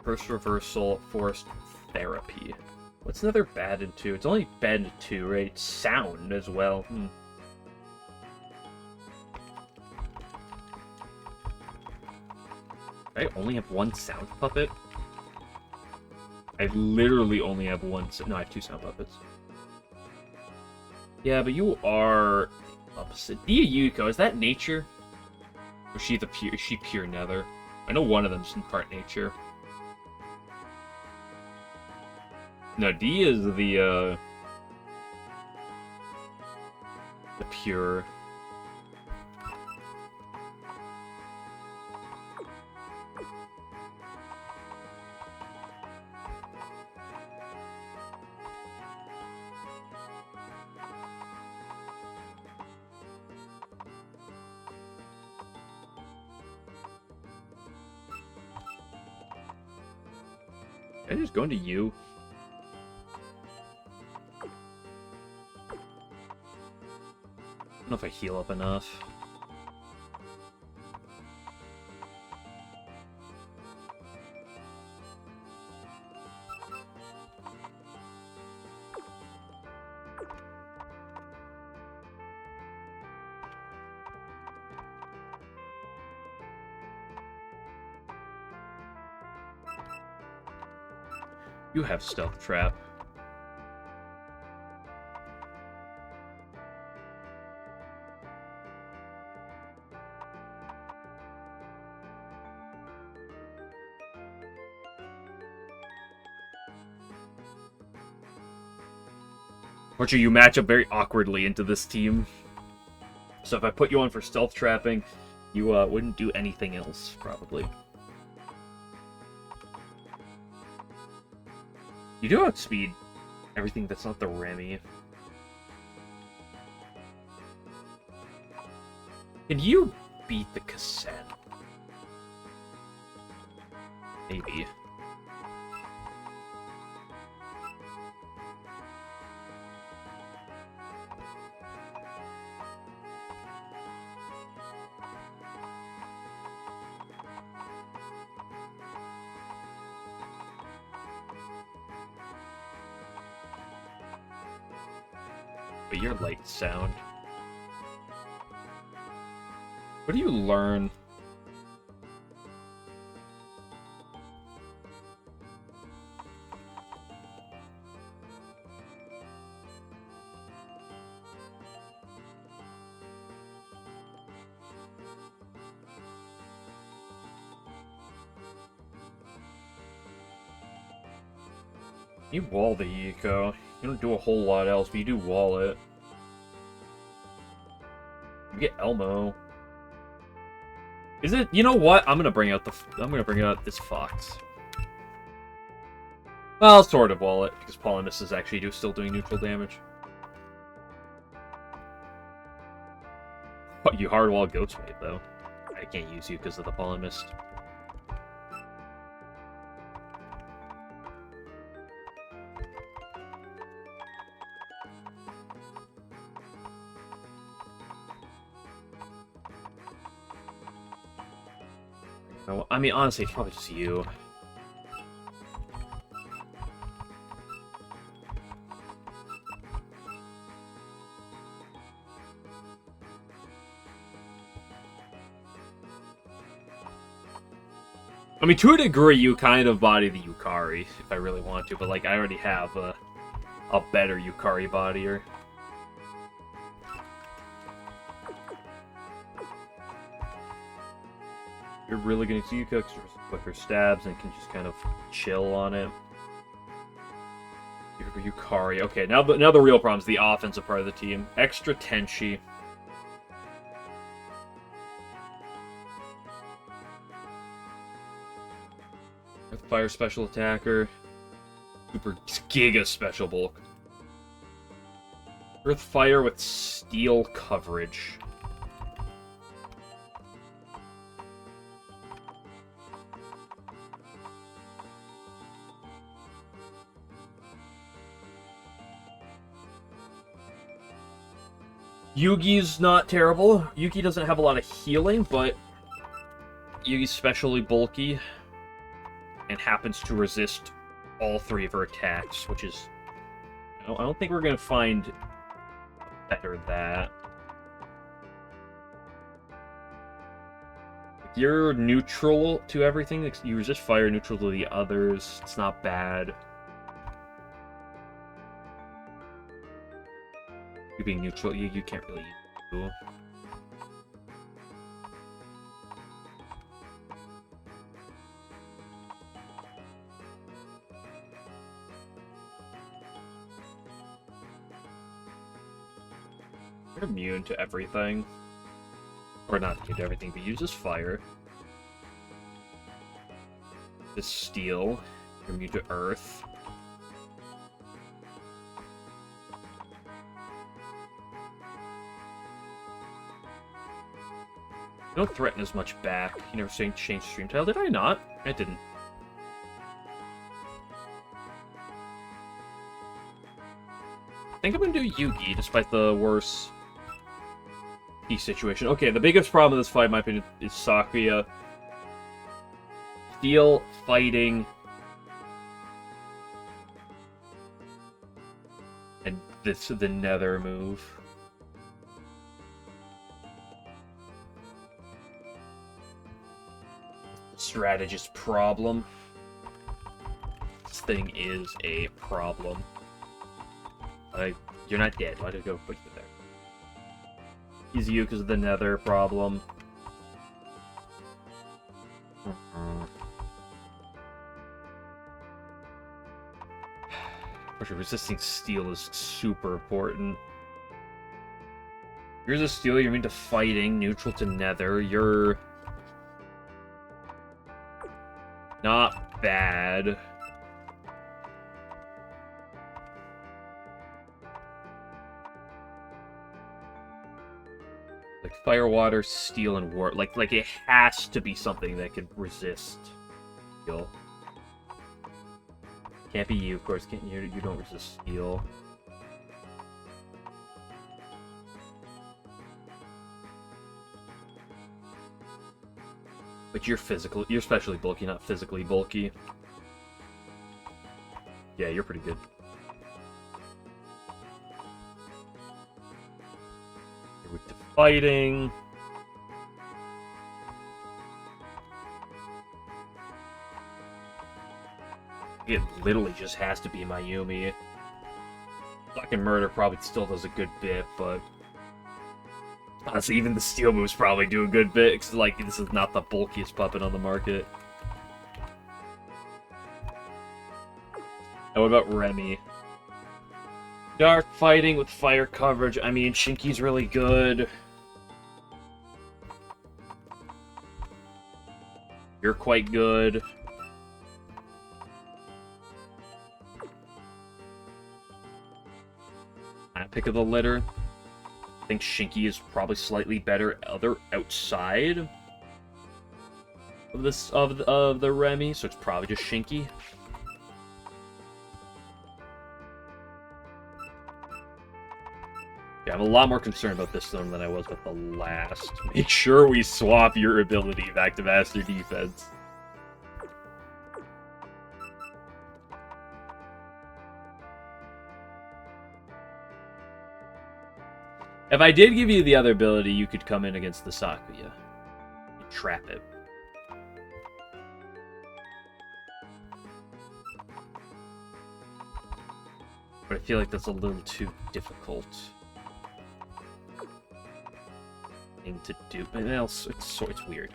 First Reversal, Forest Therapy. What's another bad in 2? It's only bad in 2, right? Sound as well. I only have one sound puppet? I literally only have one... No, I have 2 sound puppets. Yeah, but you are... opposite. Dia Yuko, is that nature? Or is she pure nether? I know one of them's in part nature. No, Dia is the pure... I just go into you. I don't know if I heal up enough. You have Stealth Trap. Fortunately, you match up very awkwardly into this team. So if I put you on for Stealth Trapping, you wouldn't do anything else, probably. You do outspeed everything that's not the Remy. Can you beat the cassette? Maybe. But you're light sound. What do you learn? You wall the Eco. You don't do a whole lot else, but you do wall it. You get Elmo. Is it? You know what? I'm gonna bring out this fox. Well, I'll sort of wall it because Polynus is actually still doing neutral damage. What, you hard wall Goat's Wave though? I can't use you because of the Pollen Mist. I mean, honestly, it's probably just you. I mean, to a degree, you kind of body the Yukari, if I really want to, but, like, I already have a better Yukari bodier. You're really gonna see Yuka because there's quicker stabs and can just kind of chill on it. Yukari. Okay, now the real problem is the offensive part of the team. Extra Tenchi. Fire special attacker. Super Giga special bulk. Earth Fire with steel coverage. Yugi's not terrible. Yugi doesn't have a lot of healing, but Yugi's specially bulky and happens to resist all 3 of her attacks, which is... I don't think we're going to find better that. You're neutral to everything. You resist fire, neutral to the others. It's not bad. You being neutral, you can't really do. You're immune to everything. Or not immune to everything, but uses fire. This steel. You're immune to earth. You don't threaten as much back. You never saying change stream tile, did I not? I didn't. I think I'm gonna do Yugi, despite the worse situation. Okay, the biggest problem with this fight, in my opinion, is Sakuya. Steel, fighting, and this the nether move. Strategist problem. This thing is a problem. You're not dead. Why did I go put you there? Easy you because of the nether problem. Resisting steel is super important. You're a steel, you're into fighting, neutral to nether, you're not bad. Like fire, water, steel, and war. Like it has to be something that can resist steel. Can't be you, of course. You don't resist steel. But you're especially bulky, not physically bulky. Yeah, you're pretty good. You're weak to fighting. It literally just has to be Mayumi. Fucking Murder probably still does a good bit, but honestly, even the steel moves probably do a good bit, because like this is not the bulkiest puppet on the market. And what about Remy? Dark fighting with fire coverage. I mean, Shinki's really good. You're quite good. Pick of the litter. I think Shinki is probably slightly better outside of this of the Remy, so it's probably just Shinki. Yeah, I'm a lot more concerned about this one than I was with the last. Make sure we swap your ability back to Master Defense. If I did give you the other ability, you could come in against the Sakuya. You'd trap it. But I feel like that's a little too difficult thing to do. And else, it's weird.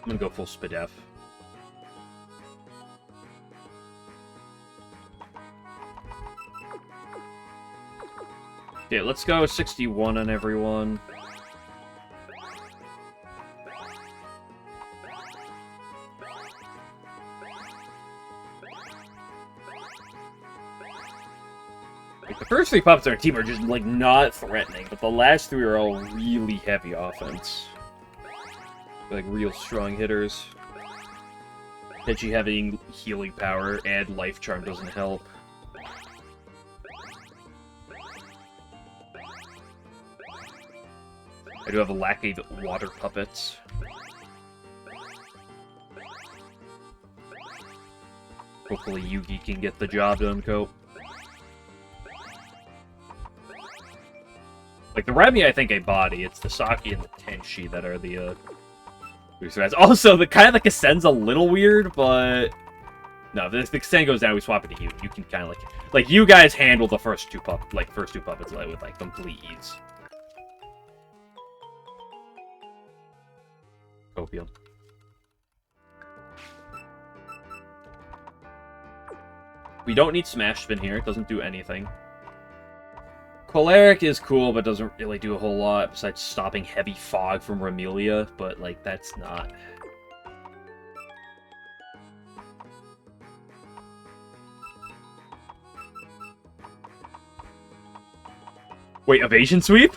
I'm gonna go full Spadef. Okay, let's go 61 on everyone. Like, the first 3 puppets on our team are just, like, not threatening, but the last 3 are all really heavy offense. Like, real strong hitters. Pidgey having healing power and life charm doesn't help. I do have a lack of water puppets. Hopefully Yugi can get the job done, Cope. Like, the Remy, I think, a body. It's the Saki and the Tenshi that are the, Also, the kind of the Kasen's a little weird, but... No, if the Kasen goes down, we swap it to you. You can kind of, like... you guys handle the first two puppets, with, like, complete ease. Copium. We don't need Smash Spin here. It doesn't do anything. Choleric is cool, but doesn't really do a whole lot besides stopping Heavy Fog from Remelia, but, like, that's not... Wait, Evasion Sweep?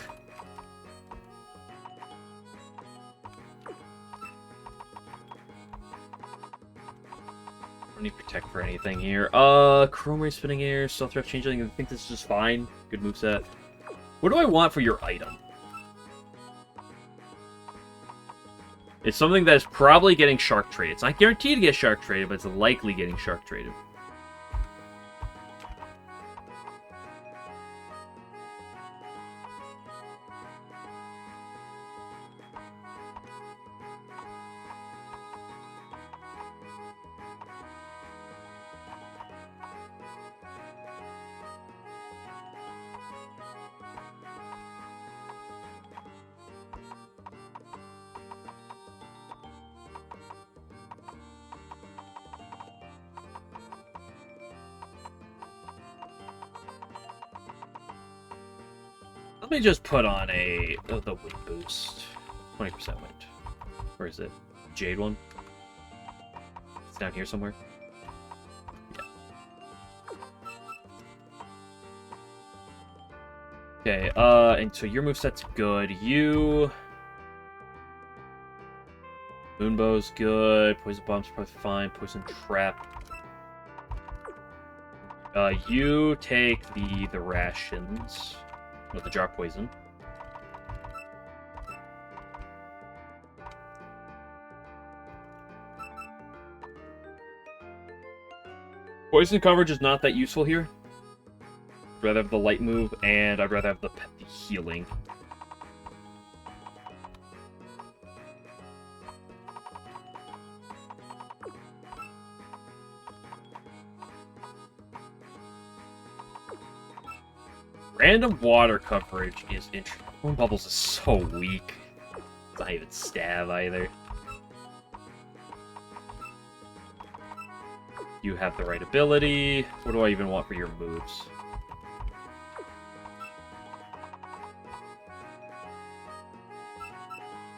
Don't need Protect for anything here. Chrome Ray, Spinning Air, Stealth Threat, Changeling. I think this is just fine. Good moveset. What do I want for your item? It's something that is probably getting Shark Traded. It's not guaranteed to get Shark Traded, but it's likely getting Shark Traded. Let me just put on the wind boost. 20% wind. Where is it? Jade one? It's down here somewhere. Yeah. Okay, and so your moveset's good. Moonbow's good. Poison Bomb's probably fine. Poison Trap. You take the rations. With the jar poison. Poison coverage is not that useful here. I'd rather have the light move, and I'd rather have the healing. Random water coverage is interesting. Moon Bubbles is so weak. It's not even stab either. You have the right ability. What do I even want for your moves?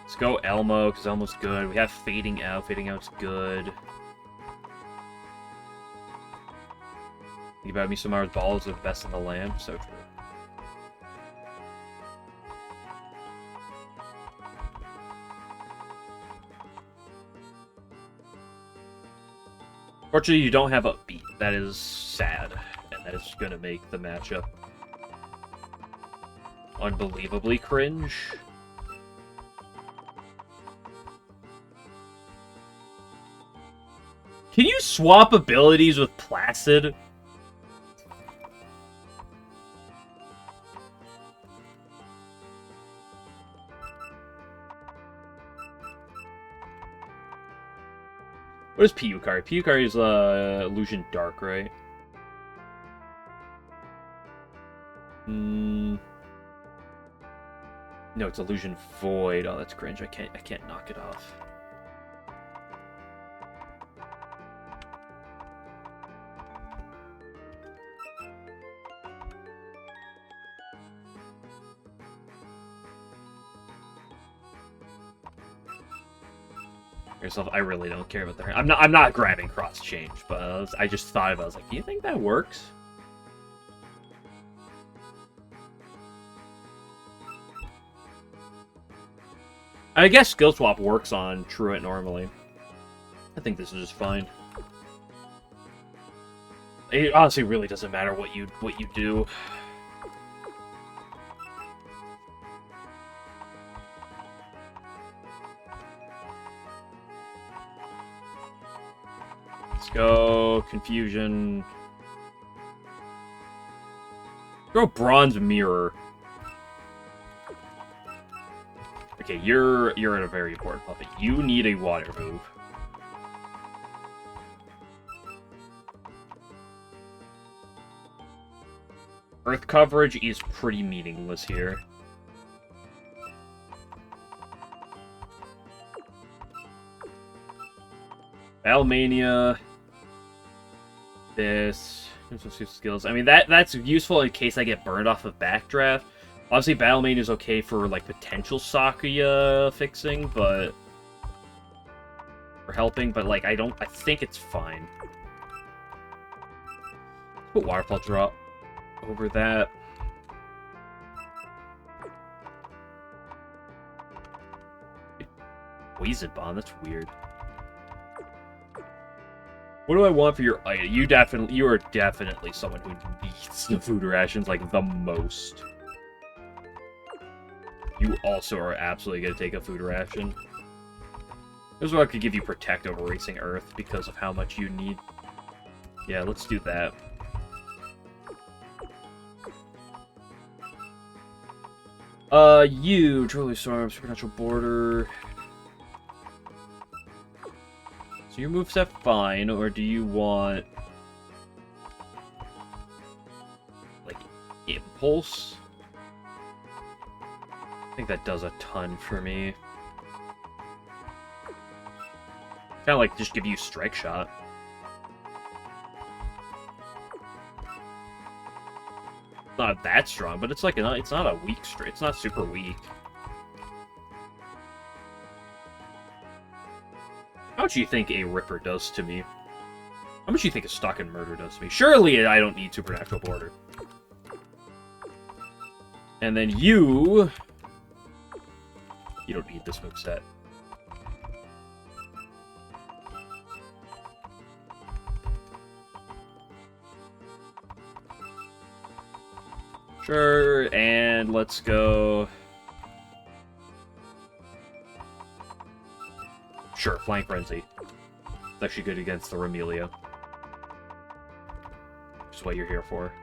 Let's go Elmo, because Elmo's good. We have Fading Out. Fading Out's good. You about Misumaru's balls are the best in the land. So true. Fortunately, you don't have a beat. That is sad, and that is going to make the matchup unbelievably cringe. Can you swap abilities with Placid? What is Piyukari? Piyukari is Illusion Dark, right? No, it's Illusion Void. Oh, that's cringe. I can't knock it off. Yourself, I really don't care about the... I'm not grabbing cross change, but I just thought about it. I was like, do you think that works? I guess skill swap works on Truant normally. I think this is just fine. It honestly really doesn't matter what you do. Let's go Confusion. Go Bronze Mirror. Okay, you're in a very important puppet. You need a water move. Earth coverage is pretty meaningless here. Battlemania. This. Skills. I mean, that's useful in case I get burned off of Backdraft. Obviously, Battlemania is okay for, like, potential Sakuya fixing, but... for helping, but, like, I think it's fine. Put Waterfall Drop over that. Poison Bomb, that's weird. What do I want for your item? You are definitely someone who needs the food rations, like, the most. You also are absolutely going to take a food ration. This is what I could give you Protect over Racing Earth because of how much you need. Yeah, let's do that. You, Truly Storm, Supernatural Border. So your moveset fine, or do you want... like, Impulse? I think that does a ton for me. Kind of like just give you Strike Shot. Not that strong, but it's like it's not a weak strike. It's not super weak. How much do you think a Ripper does to me? How much do you think a Stalk and Murder does to me? Surely I don't need Supernatural Border. And then you don't need this moveset. Sure, and let's go... Sure, Flank Frenzy. It's actually good against the Remelia. Just what you're here for.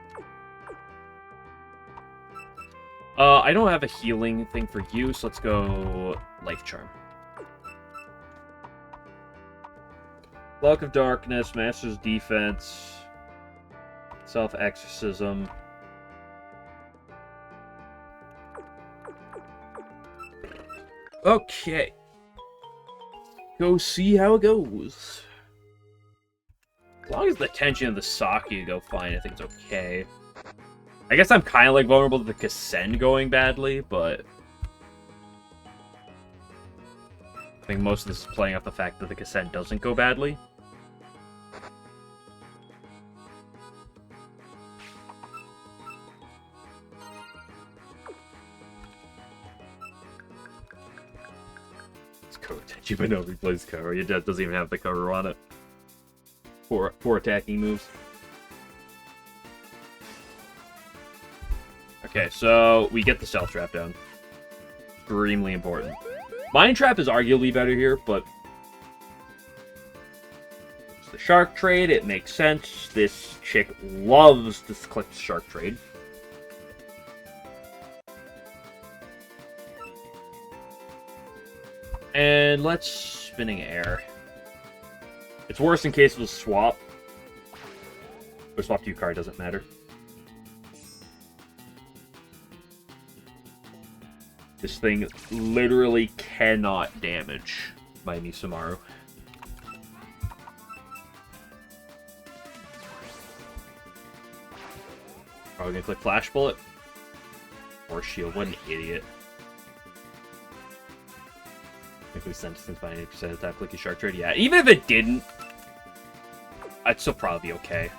I don't have a healing thing for you, so let's go Life Charm. Block of Darkness, Master's Defense, Self-Exorcism. Okay. Go see how it goes. As long as the tension of the Sakuya go fine, I think it's okay. I guess I'm kind of like vulnerable to the Kasen going badly, but I think most of this is playing off the fact that the Kasen doesn't go badly. It's Code Tenchi, but nobody plays Koro. Your deck doesn't even have the Koro on it. Four attacking moves. Okay, so we get the Stealth Trap down. Extremely important. Mind Trap is arguably better here, but it's the Shark Trade. It makes sense. This chick loves to click Shark Trade. And let's Spinning Air. It's worse in case of a swap. Or swap to card, doesn't matter. This thing literally cannot damage my Misamaru. Probably gonna click Flash Bullet. Or Shield. What an idiot. technically sentenced by 80% of the time clicky shark trade. Yeah, even if it didn't, I'd still probably be okay.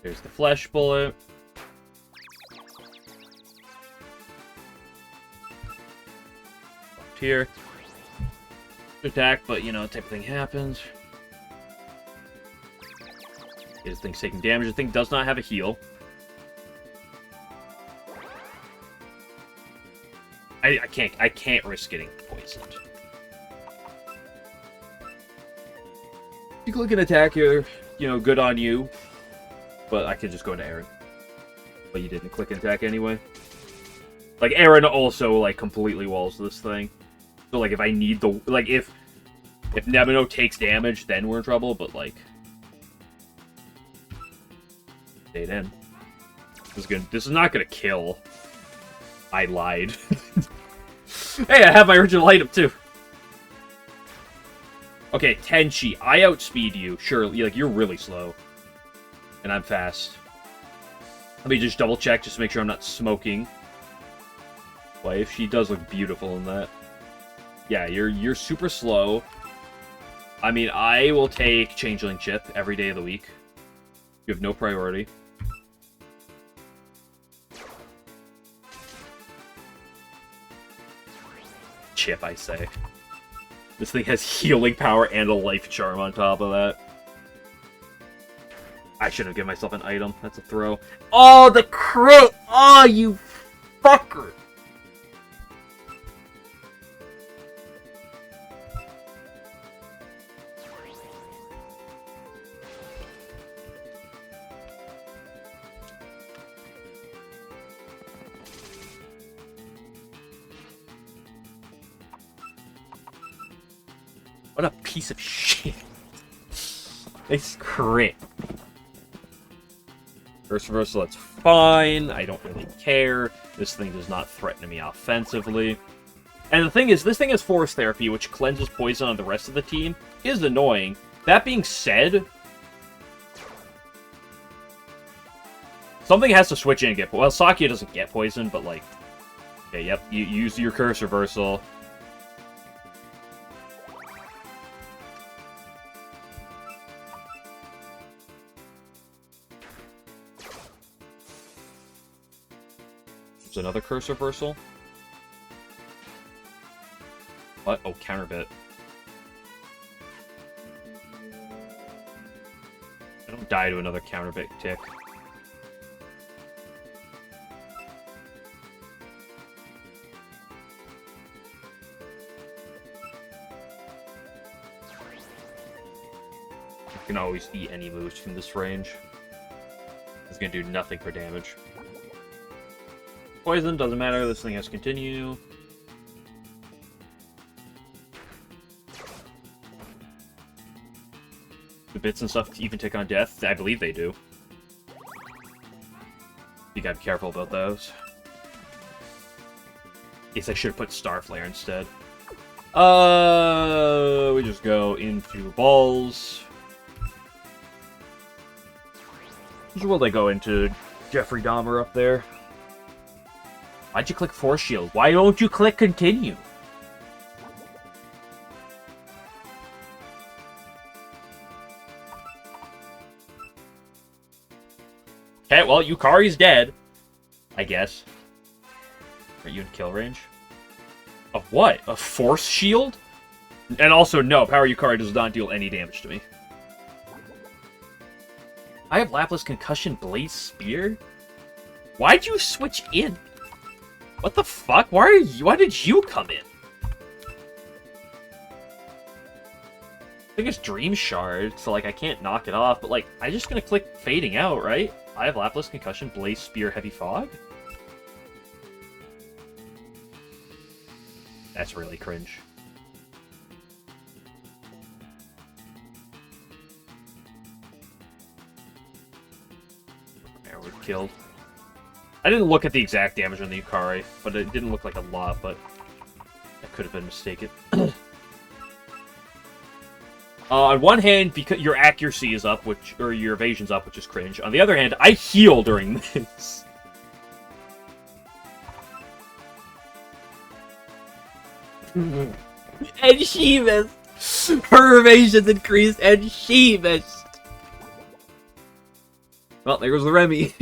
There's the flesh bullet. Up here. Attack, but you know, type of thing happens. This thing's taking damage. The thing does not have a heal. I can't risk getting poisoned. You click an attack here, you know, good on you. But I could just go into Aaron. But you didn't click an attack anyway. Like, Aaron also, like, completely walls this thing. So, like, if I need the... Like, if Nemino takes damage, then we're in trouble, but, like... Stayed in. This is not gonna kill. I lied. Hey, I have my original item, too! Okay, Tenchi, I outspeed you. Sure, like, you're really slow. And I'm fast. Let me just double check just to make sure I'm not smoking. Wife, she does look beautiful in that. Yeah, you're super slow. I mean, I will take Changeling Chip every day of the week. You have no priority. Chip, I say. This thing has healing power and a life charm on top of that. I should have given myself an item. That's a throw. Oh, the crit! Oh, you fucker! What a piece of shit. It's crit. First reversal, that's fine. I don't really care. This thing does not threaten me offensively. And the thing is, this thing has Force Therapy, which cleanses poison on the rest of the team. Is annoying. That being said, something has to switch in and get... Well, Sakia doesn't get poisoned, but like... Okay, yep, you use your Curse Reversal. There's another Curse Reversal. What? Oh, Counter Bit. I don't die to another Counter Bit tick. You can always eat any moves from this range. It's gonna do nothing for damage. Poison, doesn't matter, this thing has to continue. The bits and stuff even take on death? I believe they do. You gotta be careful about those. Guess I should have put Starflare instead. We just go into balls. Will they go into Jeffrey Dahmer up there? Why'd you click Force Shield? Why don't you click Continue? Okay, well, Yukari's dead. I guess. Are you in kill range? Of what? A Force Shield? And also, no, Power Yukari does not deal any damage to me. I have Lapis Concussion Blaze Spear? Why'd you switch in? What the fuck? Why did you come in? I think it's Dream Shard, so like I can't knock it off, but like I'm just gonna click Fading Out, right? I have Lapis Concussion, Blaze Spear, Heavy Fog. That's really cringe. There, we're killed. I didn't look at the exact damage on the Yukari, but it didn't look like a lot, but I could have been mistaken. On one hand, because your accuracy is up, or your evasion's up, which is cringe. On the other hand, I heal during this. And she missed. Her evasion's increased, and she missed. Well, there goes the Remy.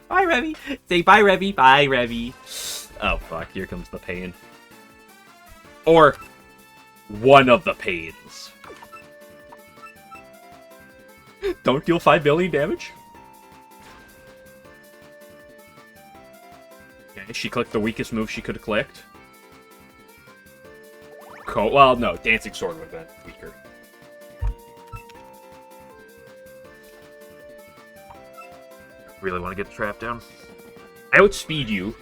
Bye, Remy. Say bye, Remy. Bye, Remy. Oh, fuck. Here comes the pain. Or one of the pains. Don't deal 5 billion damage. Okay, she clicked the weakest move she could have clicked. Well, no, Dancing Sword would have been weaker. Really want to get the trap down? I outspeed you.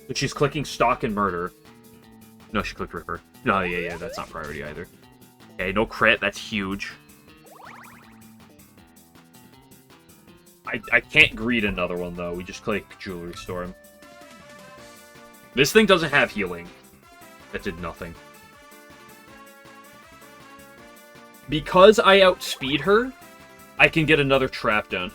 But she's clicking Stalk and Murder. No, she clicked Ripper. No, yeah, that's not priority either. Okay, no crit, that's huge. I can't greed another one, though. We just click Jewelry Storm. This thing doesn't have healing. That did nothing. Because I outspeed her, I can get another trap down.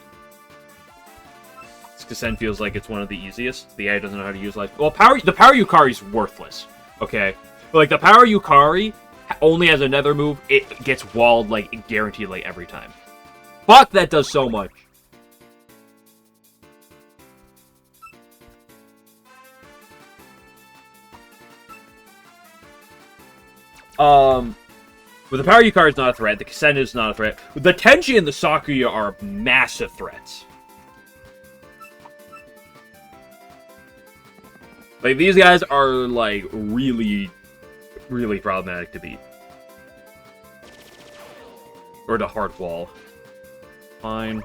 Kasen feels like it's one of the easiest. The AI doesn't know how to use life. Well, the Power Yukari is worthless. Okay? But, like, the Power Yukari only has another move. It gets walled, like, guaranteed, like, every time. Fuck, that does so much. But the Power Yukari is not a threat. The Kasen is not a threat. The Tenchi and the Sakuya are massive threats. Like, these guys are, like, really, really problematic to beat. Or to hard wall. Fine.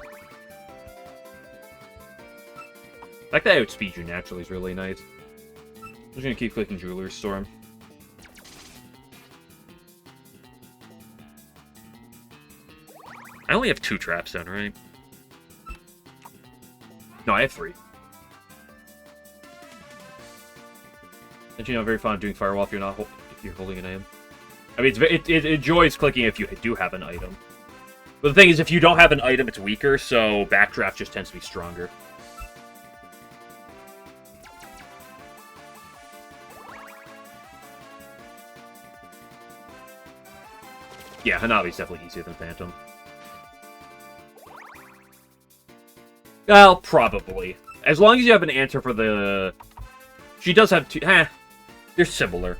The fact that I outspeed you naturally is really nice. I'm just gonna keep clicking Jewelry Storm. I only have 2 traps then, right? No, I have 3. And you know, very fond of doing Firewall if you're holding an item. I mean, it enjoys clicking if you do have an item. But the thing is, if you don't have an item, it's weaker, so Backdraft just tends to be stronger. Yeah, Hanabi's definitely easier than Phantom. Well, probably. As long as you have an answer for the... She does have 2... They're similar.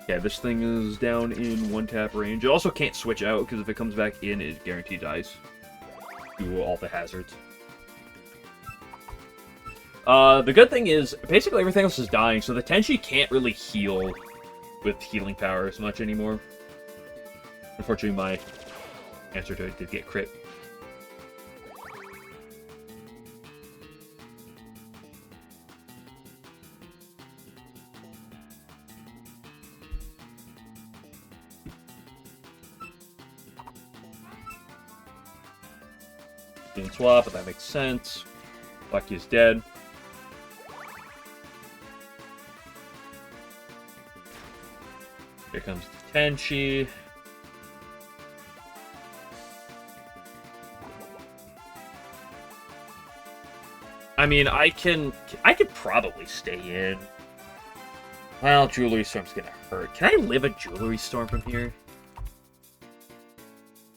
Yeah, this thing is down in 1-tap range. It also can't switch out, because if it comes back in, it guaranteed dies. Do all the hazards. The good thing is, basically everything else is dying, so the Tenchi can't really heal with healing power as much anymore. Unfortunately, my answer to it did get crit. Didn't swap, but that makes sense. Lucky is dead. Here comes the Tenchi. I mean, I could probably stay in. Well, Jewelry Storm's gonna hurt. Can I live a Jewelry Storm from here?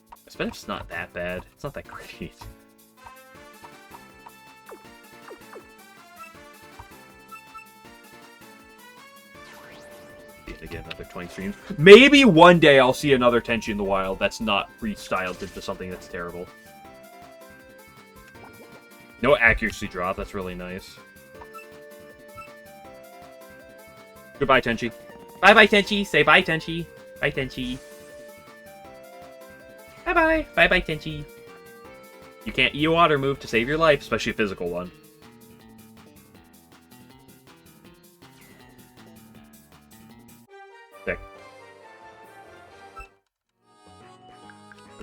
I bet it's not that bad. It's not that great. To get another 20 streams. Maybe one day I'll see another Tenchi in the wild that's not restyled into something that's terrible. No accuracy drop, that's really nice. Goodbye, Tenchi. Bye-bye, Tenchi. Say bye, Tenchi. Bye, Tenchi. Bye-bye. Bye-bye, Tenchi. You can't E water move to save your life, especially a physical one. Sick.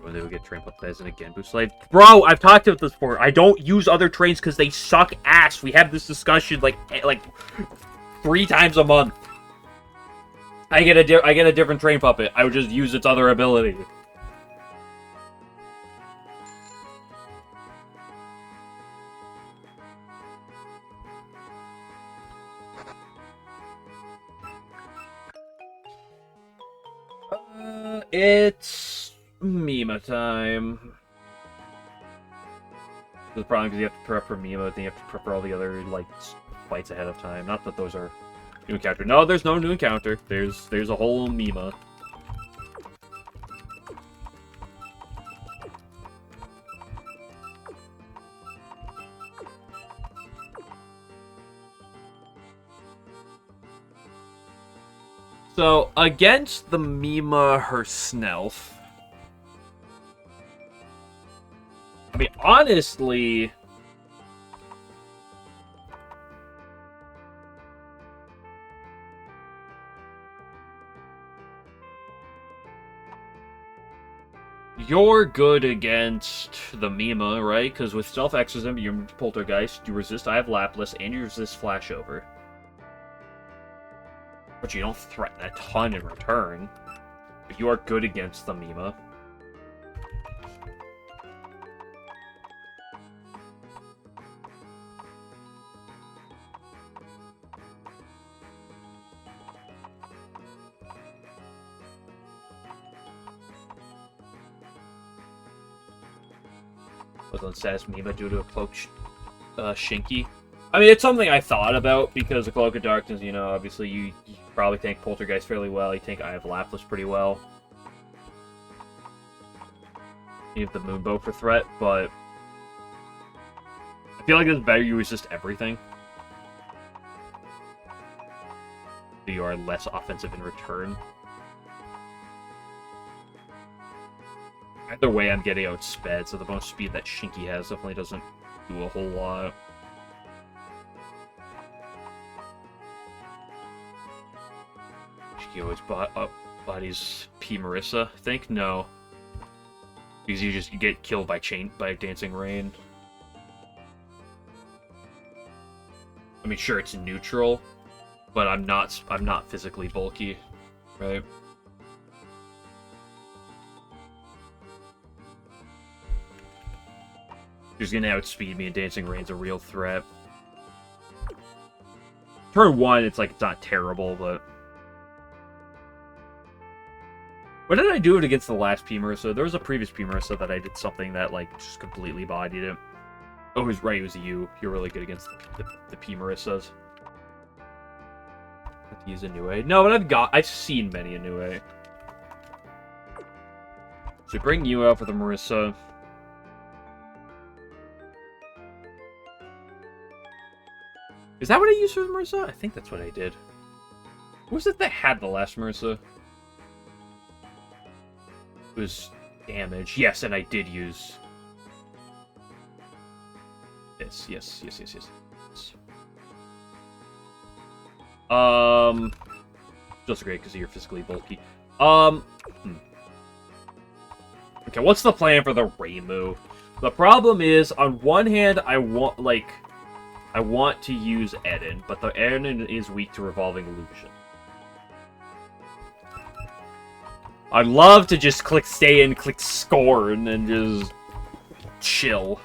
When they would get Trampled Pheasant again, Boost Slave. Bro, I've talked about this before. I don't use other trains because they suck ass. We have this discussion like 3 times a month. I get a different train puppet. I would just use its other ability. It's Mima time. The problem is you have to prep for Mima, then you have to prep for all the other like fights ahead of time. Not that those are new encounter. No, there's no new encounter. There's a whole Mima. So, against the Mima herself, I mean, honestly, you're good against the Mima, right? Because with Stealth Exorcism, you Poltergeist, you resist I Have Lapless, and you resist Flashover. But you don't threaten a ton in return. But you are good against the Mima. With unsatisfied Mima due to a cloak Shinky. I mean, it's something I thought about because of Cloak of Darkness, you know, obviously you probably tank Poltergeist fairly well, you tank I Have Lapless pretty well. You have the Moonbow for threat, but I feel like it's better you resist everything. So you are less offensive in return. Either way, I'm getting outsped, so the bonus speed that Shinky has definitely doesn't do a whole lot. Shinky always bodies P. Marissa, I think? No. Because you get killed by Dancing Rain. I mean, sure, it's neutral, but I'm not physically bulky, right? She's gonna outspeed me, and Dancing Rain's a real threat. Turn 1, it's not terrible, but... When did I do it against the last P. Marissa? There was a previous P. Marissa that I did something that, just completely bodied it. Oh, it was right, it was you. You're really good against the P. Marissas. I have to use a Nue. No, but I've seen many a Nue. So bring you out for the Marissa. Is that what I used for the Marissa? I think that's what I did. Who was it that had the last Marissa? It was damage. Yes, and I did use this. Yes. Just great because you're physically bulky. Okay, what's the plan for the DReimu? The problem is, on one hand, I want to use Eden, but the Eden is weak to Revolving Illusion. I'd love to just click Stay and click Scorn and just chill.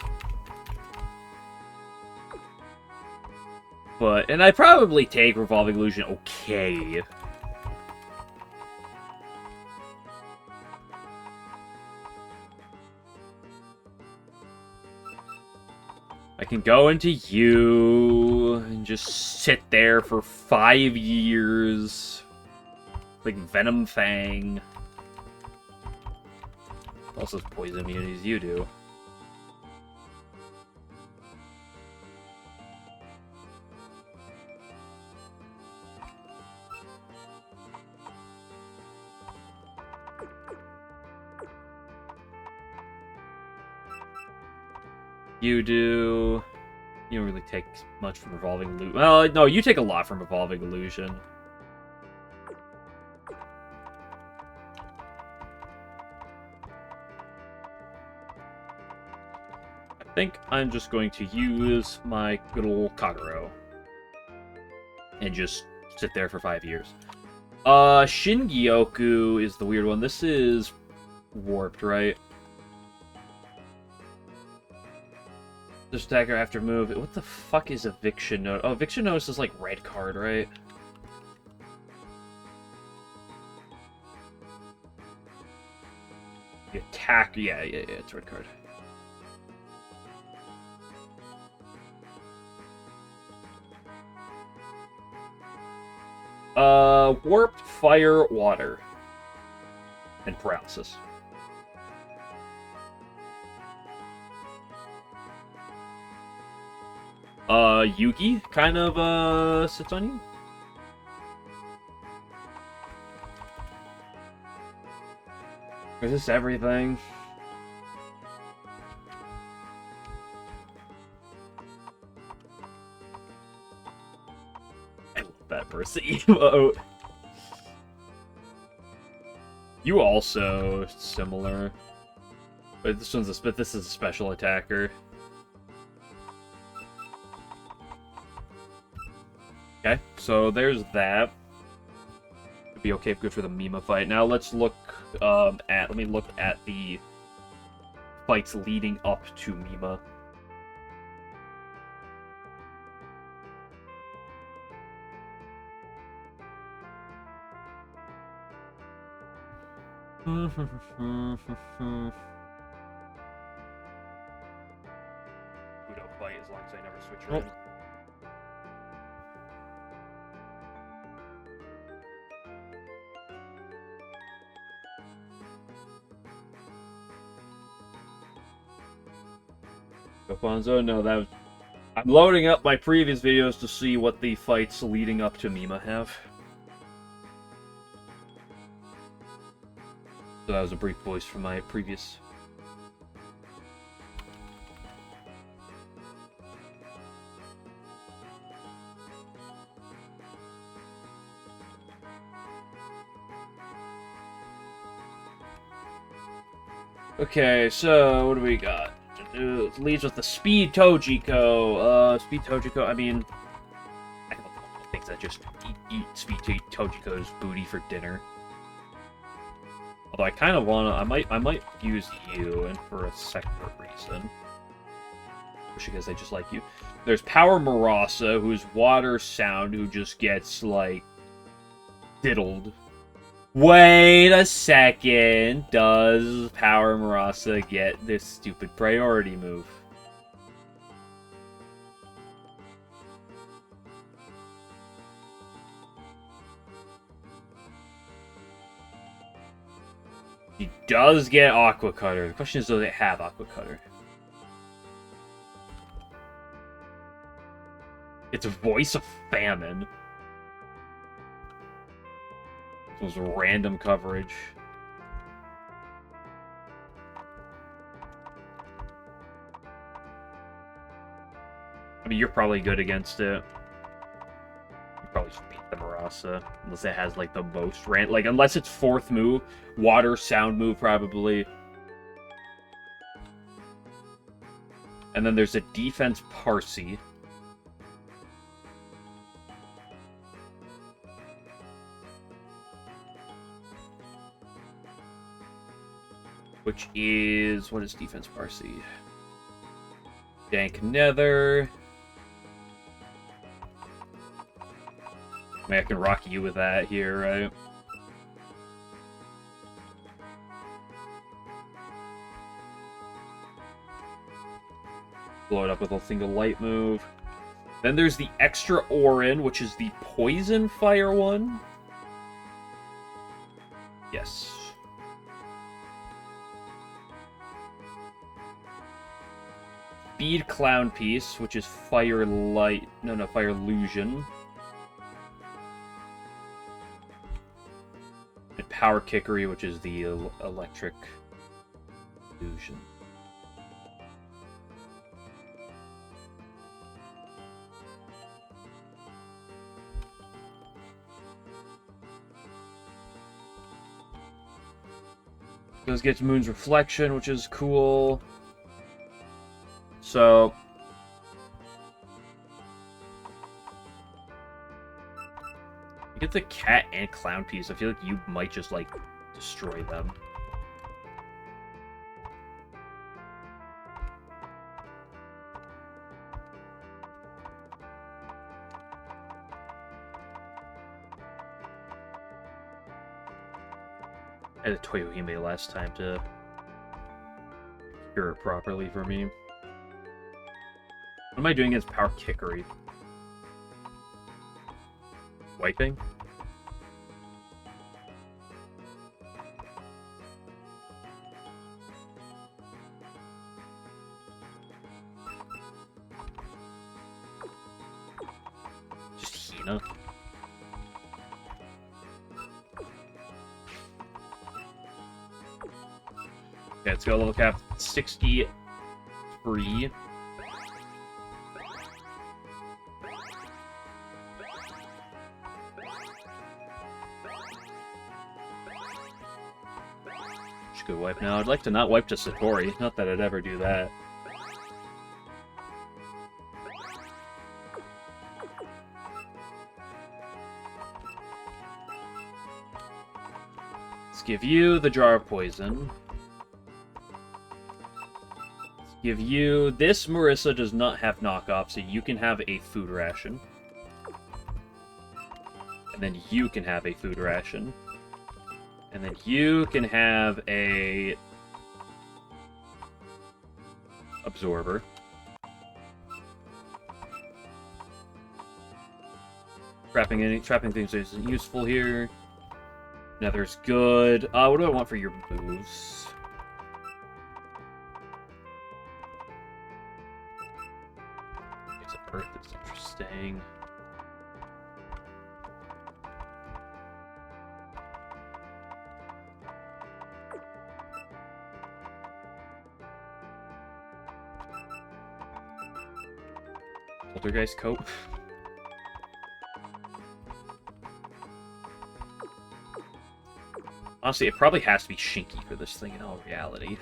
And I'd probably take Revolving Illusion okay. I can go into you and just sit there for 5 years. Like Venom Fang. Also has poison immunities, you do. You do. You don't really take much from Revolving Illusion. Well, no, you take a lot from Revolving Illusion. I think I'm just going to use my good old Kagero. And just sit there for 5 years. Shingyoku is the weird one. This is warped, right? This attacker after move. What the fuck is Eviction Notice? Oh, Eviction Notice is like red card, right? The attack, yeah, it's red card. Warped, fire, water, and paralysis. Yugi kind of, sits on you. Is this everything? I love that Bursa emote. You also similar. But this is a special attacker. Okay, so there's that. It'd be okay if good for the Mima fight. Now let's look let me look at the fights leading up to Mima. Udo fight as long as I never switch around. Alfonso, no, that was... I'm loading up my previous videos to see what the fights leading up to Mima have. So that was a brief voice from my previous... Okay, so what do we got? It leads with the Speed Tojiko. Speed Tojiko, I mean... I have a couple of things that just eat Speed Tojiko's booty for dinner. Although I kind of wanna... I might use you, and for a separate reason. Especially because I just like you. There's Power Marasa, who's water sound, who just gets, like... diddled. Wait a second. Does Power Marasa get this stupid priority move? He does get Aqua Cutter. The question is, does it have Aqua Cutter? It's a Voice of Famine. This was random coverage. I mean, you're probably good against it. You probably just beat the Marasa. Unless it has, like, the most like, unless it's fourth move. Water, sound move, probably. And then there's a defense Parsi. Which is... what is defense Parsi? Dank Nether. I mean, I can rock you with that here, right? Blow it up with a single light move. Then there's the extra Orin, which is the poison fire one. Yes. Speed Clown Piece, which is Fire Light... No, Fire Illusion. And Power Kickery, which is the Electric Illusion. This gets Moon's Reflection, which is cool. So, you get the cat and clown piece, I feel like you might just, like, destroy them. I had a Touhou last time to cure it properly for me. What am I doing against Power Kickery? Wiping? Just Hina. Okay, let's go level cap 63. Should go wipe now. I'd like to not wipe to Satori. Not that I'd ever do that. Let's give you the jar of poison. Give you... This Marissa does not have knockoff, so you can have a food ration. And then you can have a food ration. And then you can have a... absorber. Trapping things isn't useful here. Nether's good. What do I want for your moves? Earth is interesting. Poltergeist coat. Honestly, it probably has to be Shinky for this thing in all reality.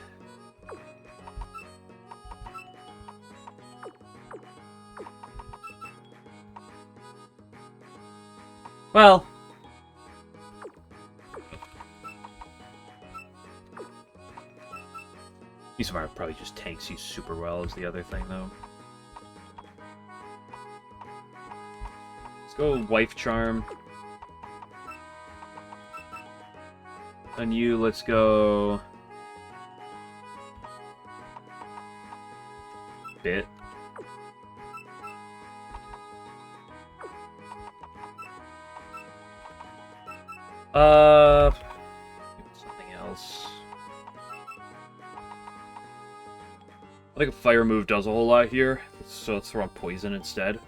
Well, Isamaru probably just tanks you super well is the other thing, though. Let's go Wife Charm. On you, let's go... Bit. Something else. I think a fire move does a whole lot here, so let's throw on poison instead.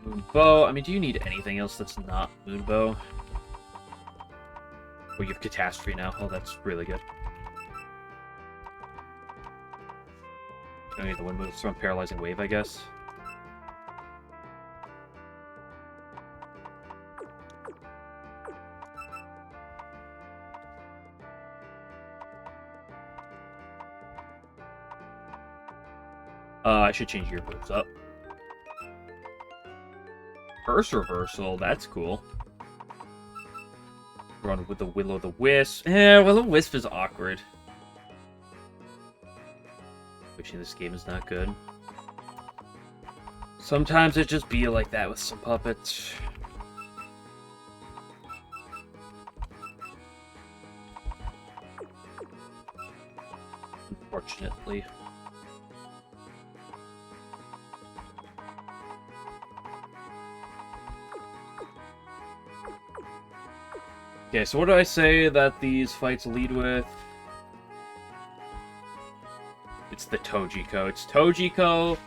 Moonbow. I mean, do you need anything else that's not Moonbow? Oh, you have Catastrophe now. Oh, that's really good. I need the wind move. Throw on Paralyzing Wave, I guess. I should change your moves up. Curse Reversal, that's cool. Run with the Will-O-the-Wisp. Will-O-the-Wisp is awkward. Wishing this game is not good. Sometimes it just be like that with some puppets. Unfortunately. Okay, so what do I say that these fights lead with? It's the Tojiko. It's Tojiko,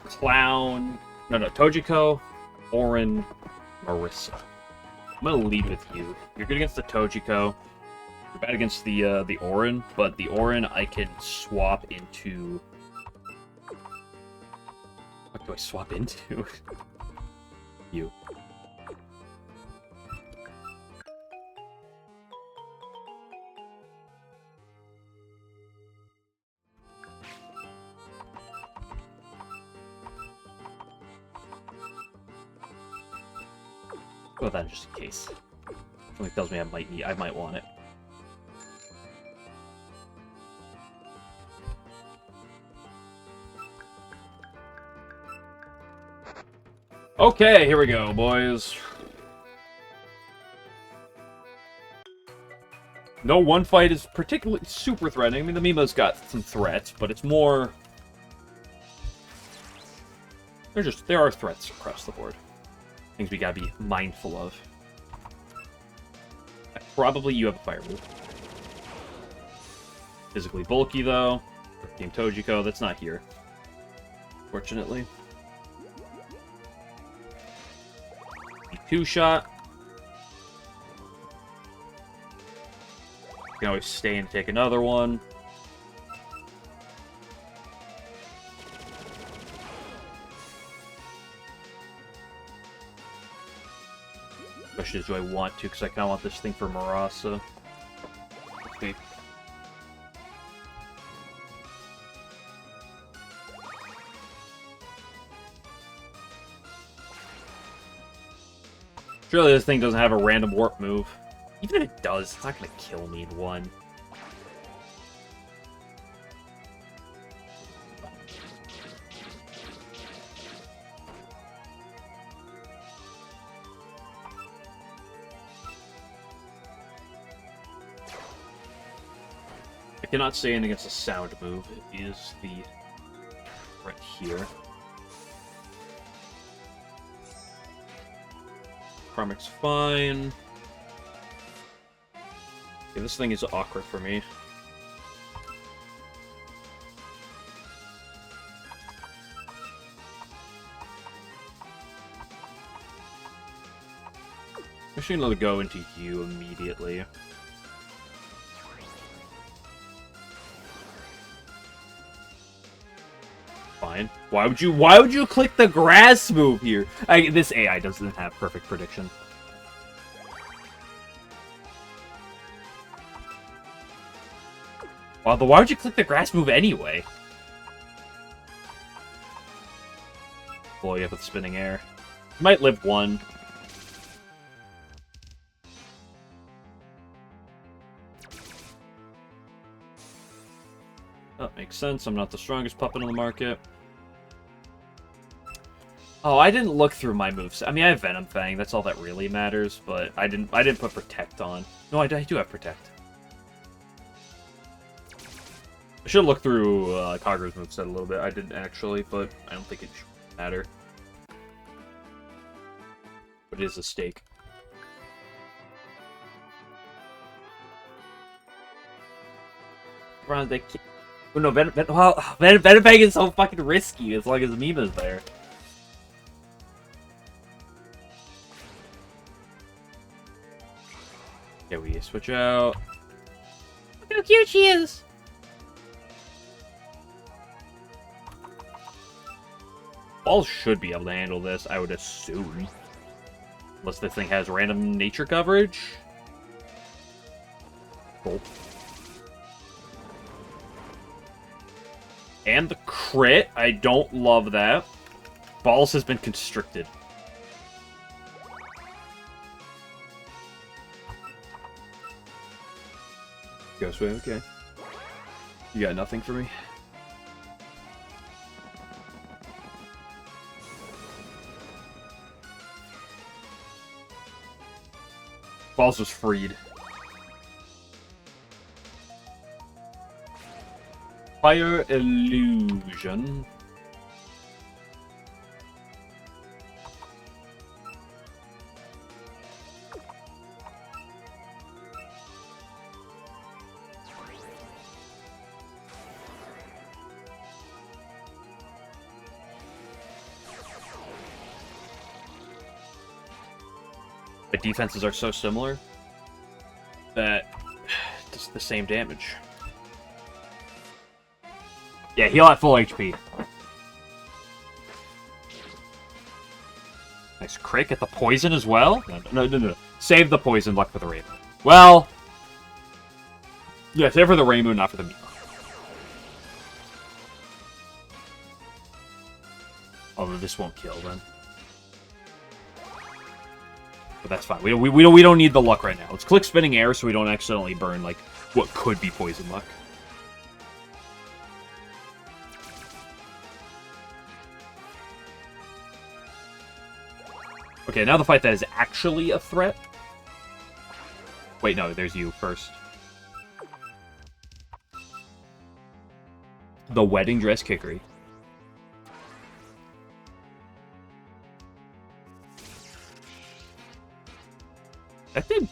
Clown... No, Tojiko, Orin, Marissa. I'm gonna lead with you. You're good against the Tojiko. You're bad against the Orin, but the Orin I can swap into a do I swap into? You. Well, then, just in case. Something tells me I might want it. Okay, here we go, boys. No one fight is particularly super threatening. I mean, the Mima's got some threats, but it's more... There are threats across the board. Things we gotta be mindful of. Probably you have a fire move. Physically bulky, though. Game Tojiko, that's not here. Fortunately. Two-shot. You can always stay and take another one. Question is, do I want to? Because I kind of want this thing for Marasa. Okay. Surely this thing doesn't have a random warp move. Even if it does, it's not going to kill me in one. I cannot say anything against a sound move. It is the right here. Karmic's fine. Okay, this thing is awkward for me. I'm just gonna go into you immediately. Fine. Why would you click the grass move here? This AI doesn't have perfect prediction. Well, but why would you click the grass move anyway? Blow you up with spinning air. You might live one. That makes sense. I'm not the strongest puppet on the market. Oh, I didn't look through my moves. I mean, I have Venom Fang. That's all that really matters. But I didn't put Protect on. No, I do have Protect. I should look through Kagura's moveset a little bit. I didn't actually, but I don't think it should matter. But it is a stake. Ron, they can't... Oh, no, Venom Fang is so fucking risky as long as Mima's there. Yeah, we switch out. Look how cute she is! Balls should be able to handle this, I would assume. Unless this thing has random nature coverage. Cool. And the crit, I don't love that. Balls has been constricted. Ghostwave, okay. You got nothing for me? Balls was freed. Fire Illusion. The defenses are so similar that it's the same damage. Yeah, heal at full HP. Nice crit. Get the poison as well. No. Save the poison. Luck for the Reimu. Well, yeah, save for the Reimu, not for the Mima. Although this won't kill then. But that's fine. We don't need the luck right now. Let's click spinning air so we don't accidentally burn like what could be poison luck. Okay, now the fight that is actually a threat. Wait, no, there's you first. The wedding dress kickery. That did,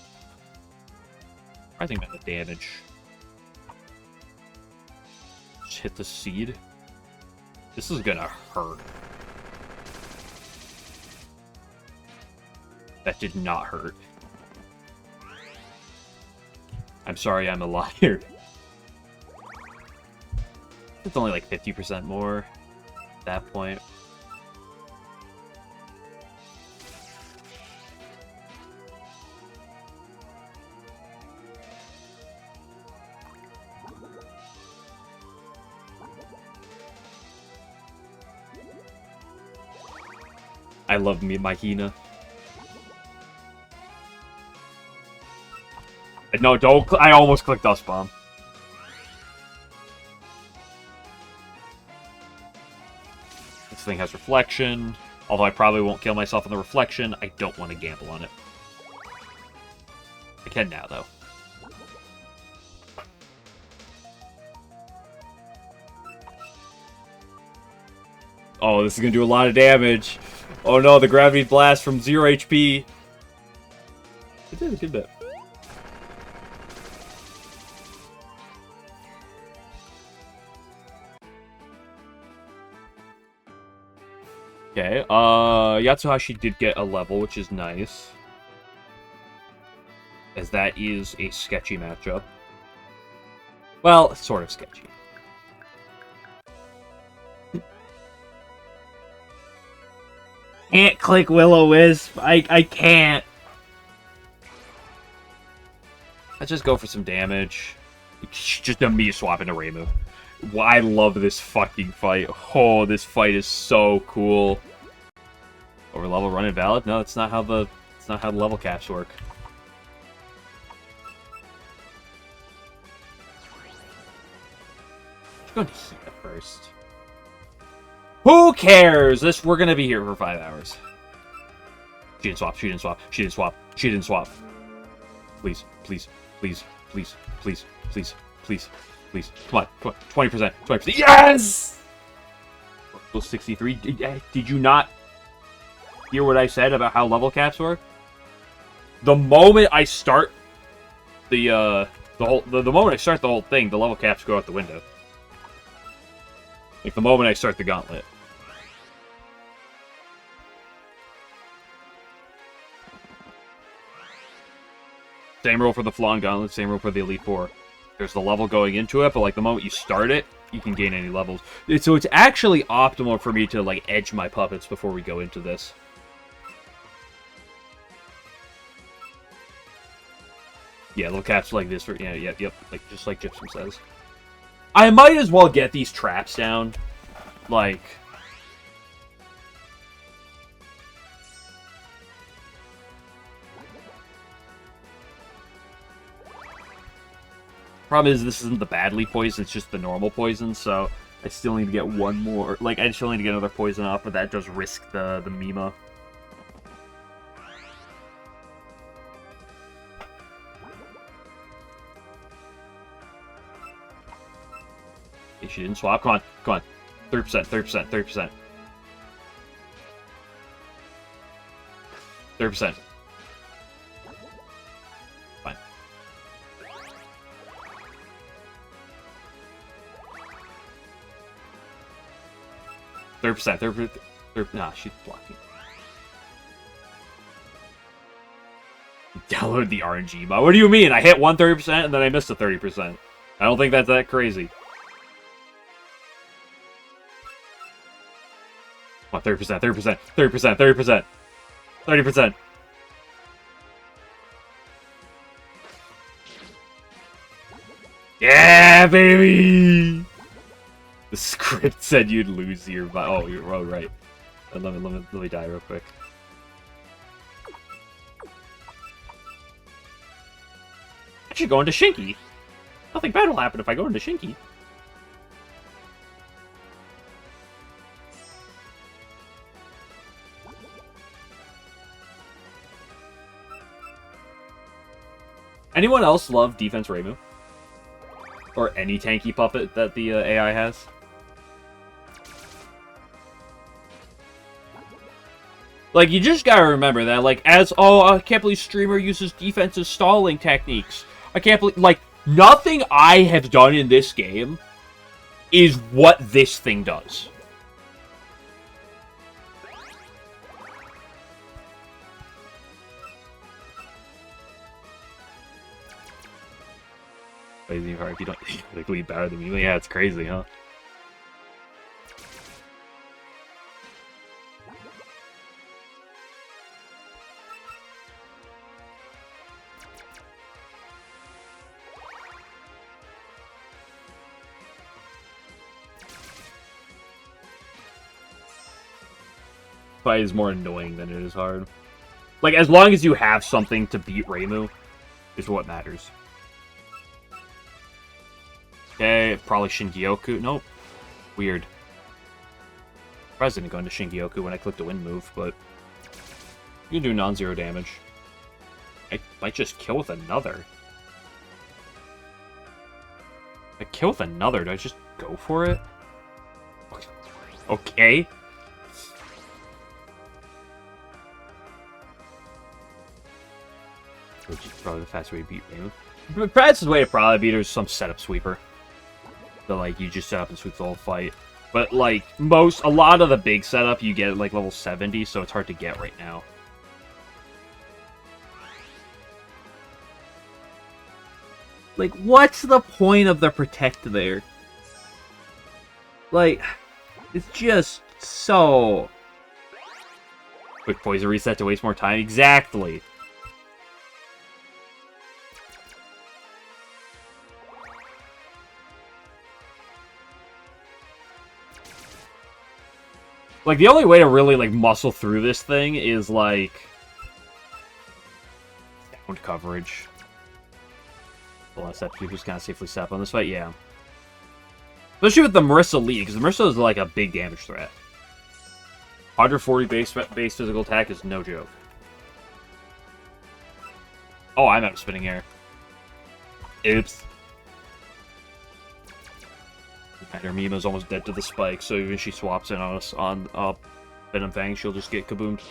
I think, the damage. Just hit the seed. This is gonna hurt. That did not hurt. I'm sorry, I'm a liar. It's only like 50% more at that point. I love me my Hina. No, don't. I almost clicked Dust Bomb. This thing has reflection. Although I probably won't kill myself on the reflection. I don't want to gamble on it. I can now, though. Oh, this is going to do a lot of damage. Oh no, the Gravity Blast from 0 HP. It did a good bit. Okay, Yatsuhashi did get a level, which is nice. As that is a sketchy matchup. Well, sort of sketchy. Can't click Will-O-Wisp. I can't. Let's just go for some damage. Just a me swap into Reimu. I love this fucking fight. Oh, this fight is so cool. Over level run invalid? No, it's not how the level caps work. Let's go to Hina first. Who cares? We're gonna be here for 5 hours. She didn't swap. She didn't swap. She didn't swap. She didn't swap. Please, please, please, please, please, please, please, please. Come on, 20%, 20%. Yes! 63. Did you not hear what I said about how level caps work? The moment I start the moment I start the whole thing, the level caps go out the window. Like the moment I start the gauntlet. Same rule for the Flan Gauntlet, same rule for the Elite Four. There's the level going into it, but like the moment you start it, you can gain any levels. So it's actually optimal for me to like edge my puppets before we go into this. Yeah, little caps like this. Yep. Like just like Gypsum says. I might as well get these traps down. Like. Problem is, this isn't the badly poison, it's just the normal poison, so I still need to get one more. Like, I still need to get another poison off, but that does risk the Mima. Okay, she didn't swap. Come on. 30%, 30%, 30%. 30%. Fine. Nah, she's blocking. Download the RNG mod. What do you mean? I hit 130% and then I missed a 30%. I don't think that's that crazy. Come on, 30%. 30%. Yeah, baby! The script said you'd lose your... Oh, you're right. Let me die real quick. I should go into Shinky. Nothing bad will happen if I go into Shinky. Anyone else love Defense Reimu? Or any tanky puppet that the AI has? Like, you just gotta remember that, like, I can't believe Streamer uses defensive stalling techniques. I can't believe, like, nothing I have done in this game is what this thing does. Crazy hard if you don't like lead better than me. Yeah, it's crazy, huh? Fight is more annoying than it is hard. Like, as long as you have something to beat Reimu, is what matters. Okay, probably Shingyoku. Nope. Weird. President going to Shingyoku when I clicked the wind move, but you can do non-zero damage. I might just kill with another. I kill with another. Do I just go for it? Okay. Which is probably the fast way to beat Reimu. The fastest way to probably beat her is some setup sweeper. So, like, you just set up and sweep the whole fight. But, like, a lot of the big setup you get at, like, level 70, so it's hard to get right now. Like, what's the point of the protect there? Like, it's just so... Quick poison reset to waste more time? Exactly! Like, the only way to really, like, muscle through this thing is, like... sound coverage. Unless that you just kind of safely step on this fight, yeah. Especially with the Marissa lead, because Marissa is, like, a big damage threat. 140 base physical attack is no joke. Oh, I'm out of spinning air. Oops. And her Mima's almost dead to the spike, so even if she swaps in on us on Venom Fang, she'll just get kaboomed.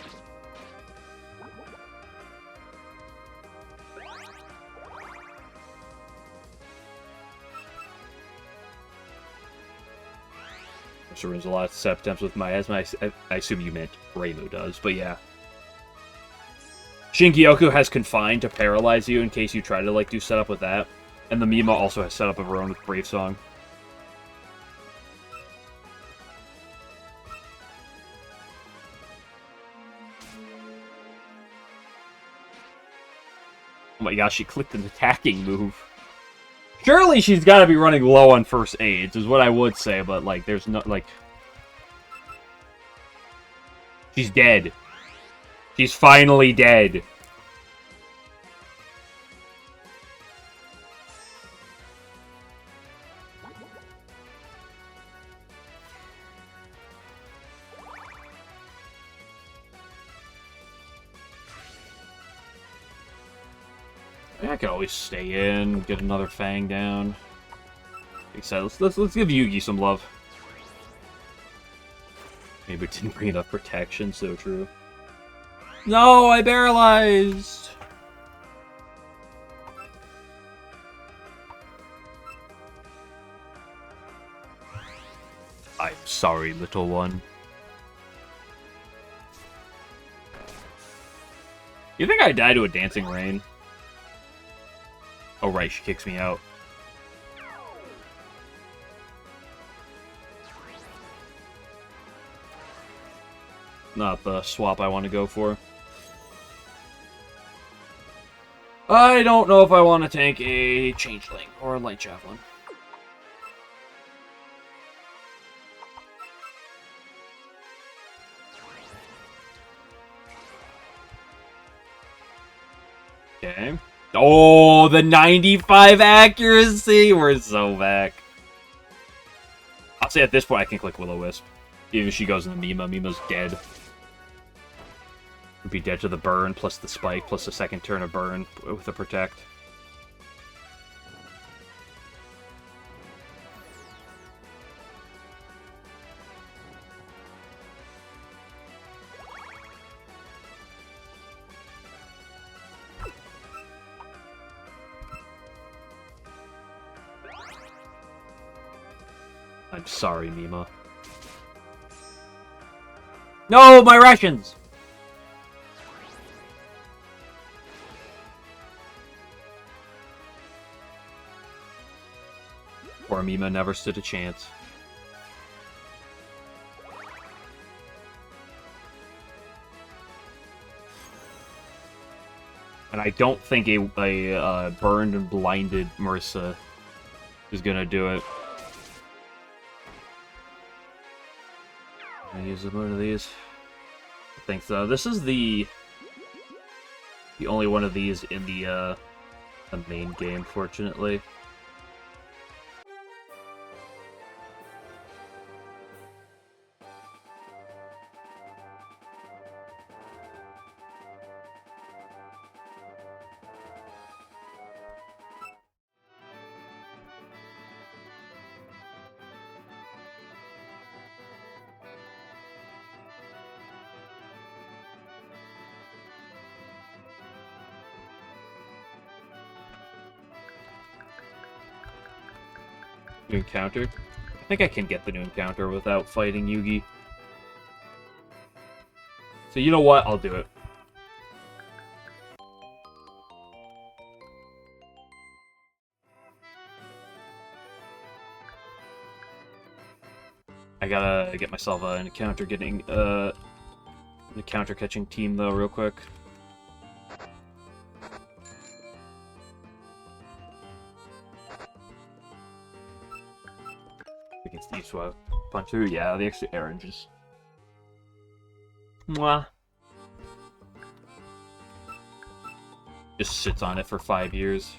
So ruins a lot of set attempts with Miasma. I assume you meant Reimu does, but yeah. Shingyoku has Confined to paralyze you in case you try to like do setup with that. And the Mima also has setup of her own with Brave Song. Oh my gosh, she clicked an attacking move. Surely she's got to be running low on first aids, is what I would say, but, like, there's no, like... She's dead. She's finally dead. I could always stay in, get another Fang down. Excited. Let's give Yugi some love. Maybe it didn't bring enough protection, so true. No, I paralyzed! I'm sorry, little one. You think I die to a Dancing Rain? Oh, right, she kicks me out. Not the swap I want to go for. I don't know if I want to tank a Changeling or a Light Javelin. Okay. Oh, the 95 accuracy! We're so back. I'll say at this point I can click Will-O-Wisp. Even if she goes in the Mima, Mima's dead. Would be dead to the burn, plus the spike, plus the second turn of burn with the protect. I'm sorry, Mima. No, my rations! Poor Mima never stood a chance. And I don't think a burned and blinded Marissa is gonna do it. Can I use one of these? I think so. This is the only one of these in the main game, fortunately. New encounter? I think I can get the new encounter without fighting Yugi. So you know what? I'll do it. I gotta get myself an encounter getting an encounter catching team though real quick. Against these two punch through, yeah, the extra oranges. Mwah. Just sits on it for 5 years.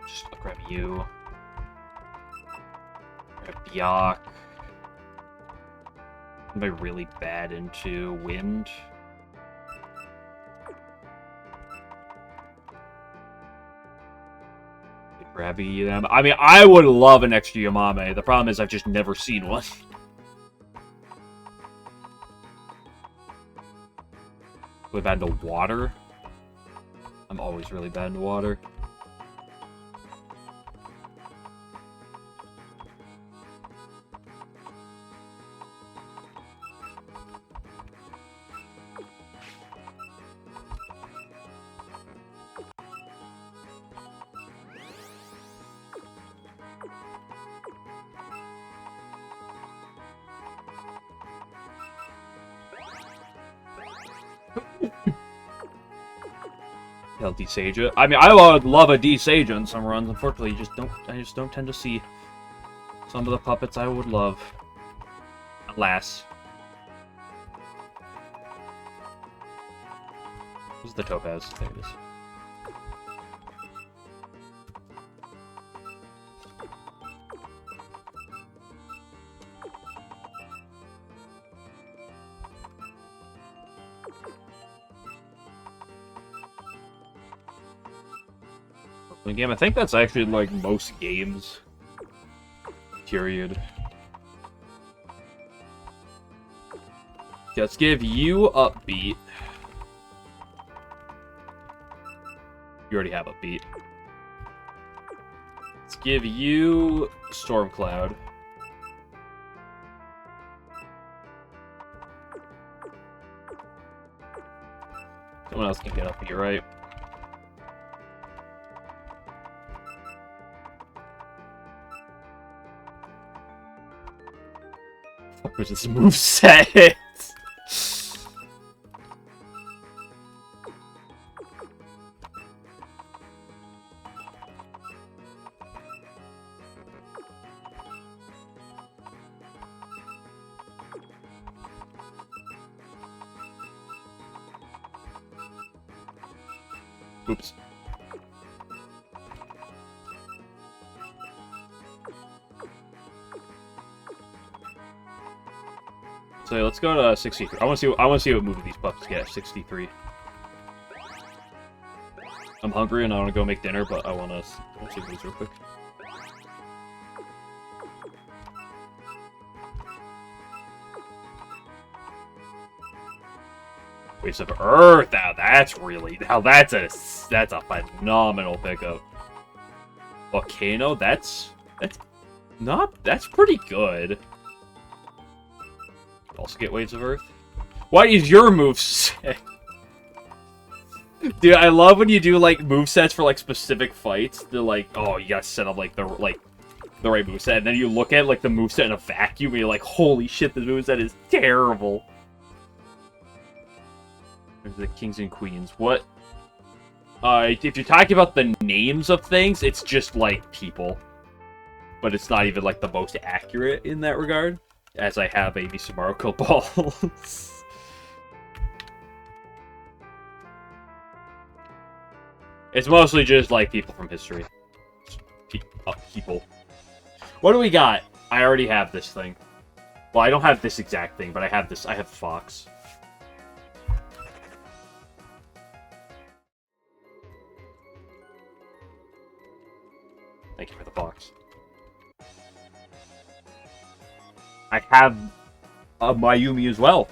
Just grab you. Yak. Am I really bad into wind? Grabby them. I mean, I would love an extra Yamame. The problem is I've just never seen one. Really bad into water. I'm always really bad into water. Hell, D-Saja. I mean, I would love a D-Saja in some runs. Unfortunately, I just don't tend to see some of the puppets I would love. Alas. Who's the Topaz? There it is. Game. I think that's actually like most games. Period. Let's give you Upbeat. You already have Upbeat. Let's give you Stormcloud. Someone else can get Upbeat, right? Which is moveset. Oops. So let's go to 63. I want to see what move these pups get. 63. I'm hungry and I want to go make dinner, but I want to see these real quick. Waves of Earth. Now that's a phenomenal pickup. Volcano. That's pretty good. Also get Waves of Earth. What is your moveset? Dude, I love when you do like movesets for like specific fights. They're like, oh, you gotta set up like the right moveset, and then you look at like the moveset in a vacuum, and you're like, holy shit, this moveset is terrible. There's the kings and queens. What? If you're talking about the names of things, it's just like people, but it's not even like the most accurate in that regard. As I have a Misumaro balls. It's mostly just like people from history. People. What do we got? I already have this thing. Well, I don't have this exact thing, but I have this. I have Fox. Thank you for the Fox. I have a Mayumi as well.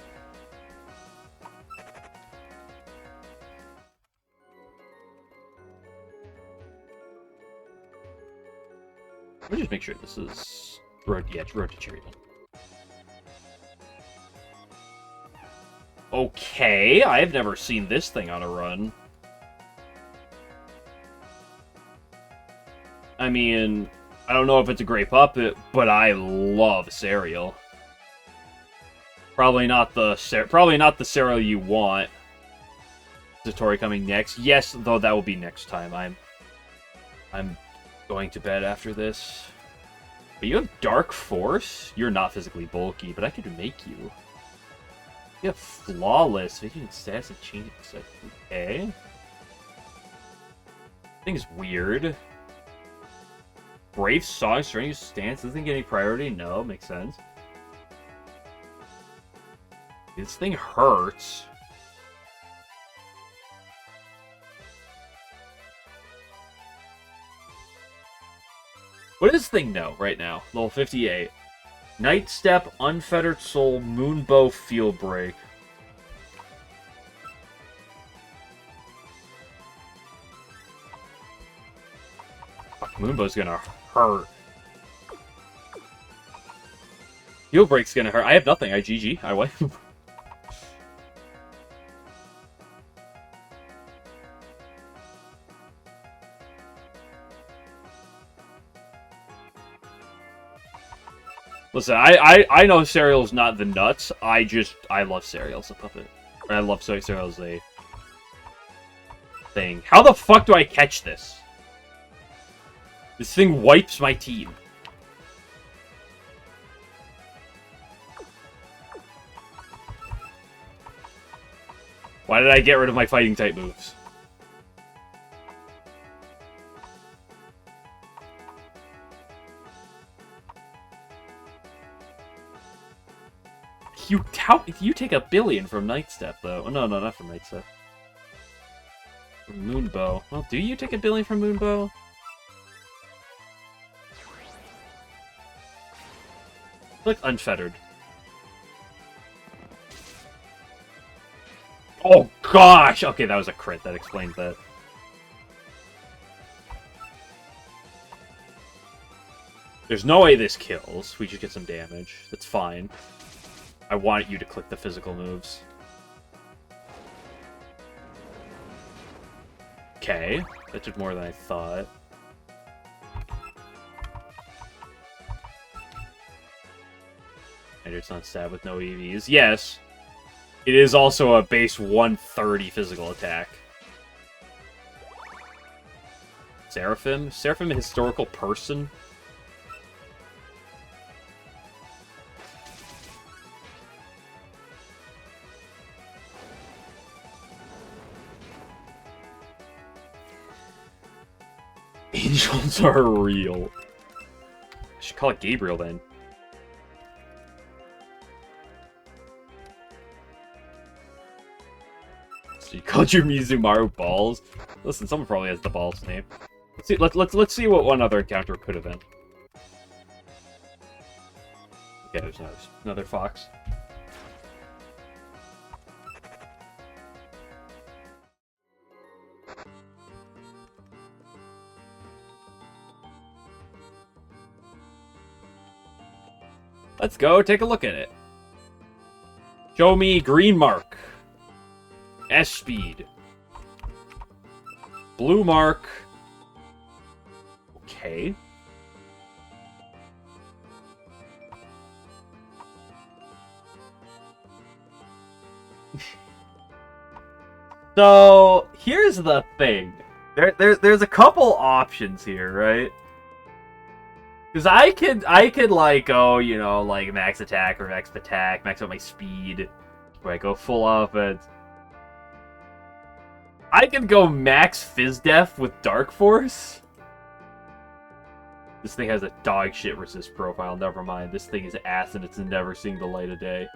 Let me just make sure this is road. Yeah, it's road to Chiriton. Okay, I have never seen this thing on a run. I mean, I don't know if it's a great puppet, but I love cereal. Probably not the cereal you want. Satori coming next. Yes, though that will be next time. I'm going to bed after this. But you have Dark Force? You're not physically bulky, but I could make you. You have Flawless. Vision stats and change set. Okay. Thing's weird. Brave Song, Strange Stance, doesn't get any priority? No, makes sense. This thing hurts. What does this thing know right now? Level 58. Night Step, Unfettered Soul, Moonbow, Field Break. Fuck, Moonbow's gonna hurt. Field Break's gonna hurt. I have nothing. I GG. I win. Listen, I know cereal's not the nuts. I love cereal as a puppet. I love cereal as a thing. How the fuck do I catch this? This thing wipes my team. Why did I get rid of my fighting type moves? You take a billion from Night Step, though. Oh, no, not from Night Step. From Moonbow. Well, do you take a billion from Moonbow? Look, Unfettered. Oh, gosh! Okay, that was a crit. That explains that. There's no way this kills. We just get some damage. That's fine. I want you to click the physical moves. Okay. That took more than I thought. Enters on stab with no EVs. Yes. It is also a base 130 physical attack. Seraphim? Seraphim a historical person? Angels are real. I should call it Gabriel then. So you called your Mizumaru balls? Listen, someone probably has the balls name. Let's see. Let's see what one other encounter could have been. Okay, there's another fox. Let's go take a look at it. Show me green mark. S speed. Blue mark. Okay. So here's the thing. There's a couple options here, right? Because I could like go, you know, like max attack or max attack, max out my speed, where I go full offense. I could go max Fizz Def with Dark Force. This thing has a dog shit resist profile. Never mind. This thing is ass and it's never seeing the light of day.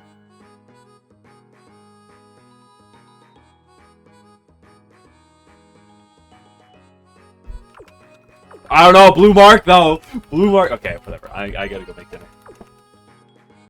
I don't know. Blue mark though. Blue mark. Okay, whatever. I gotta go make dinner.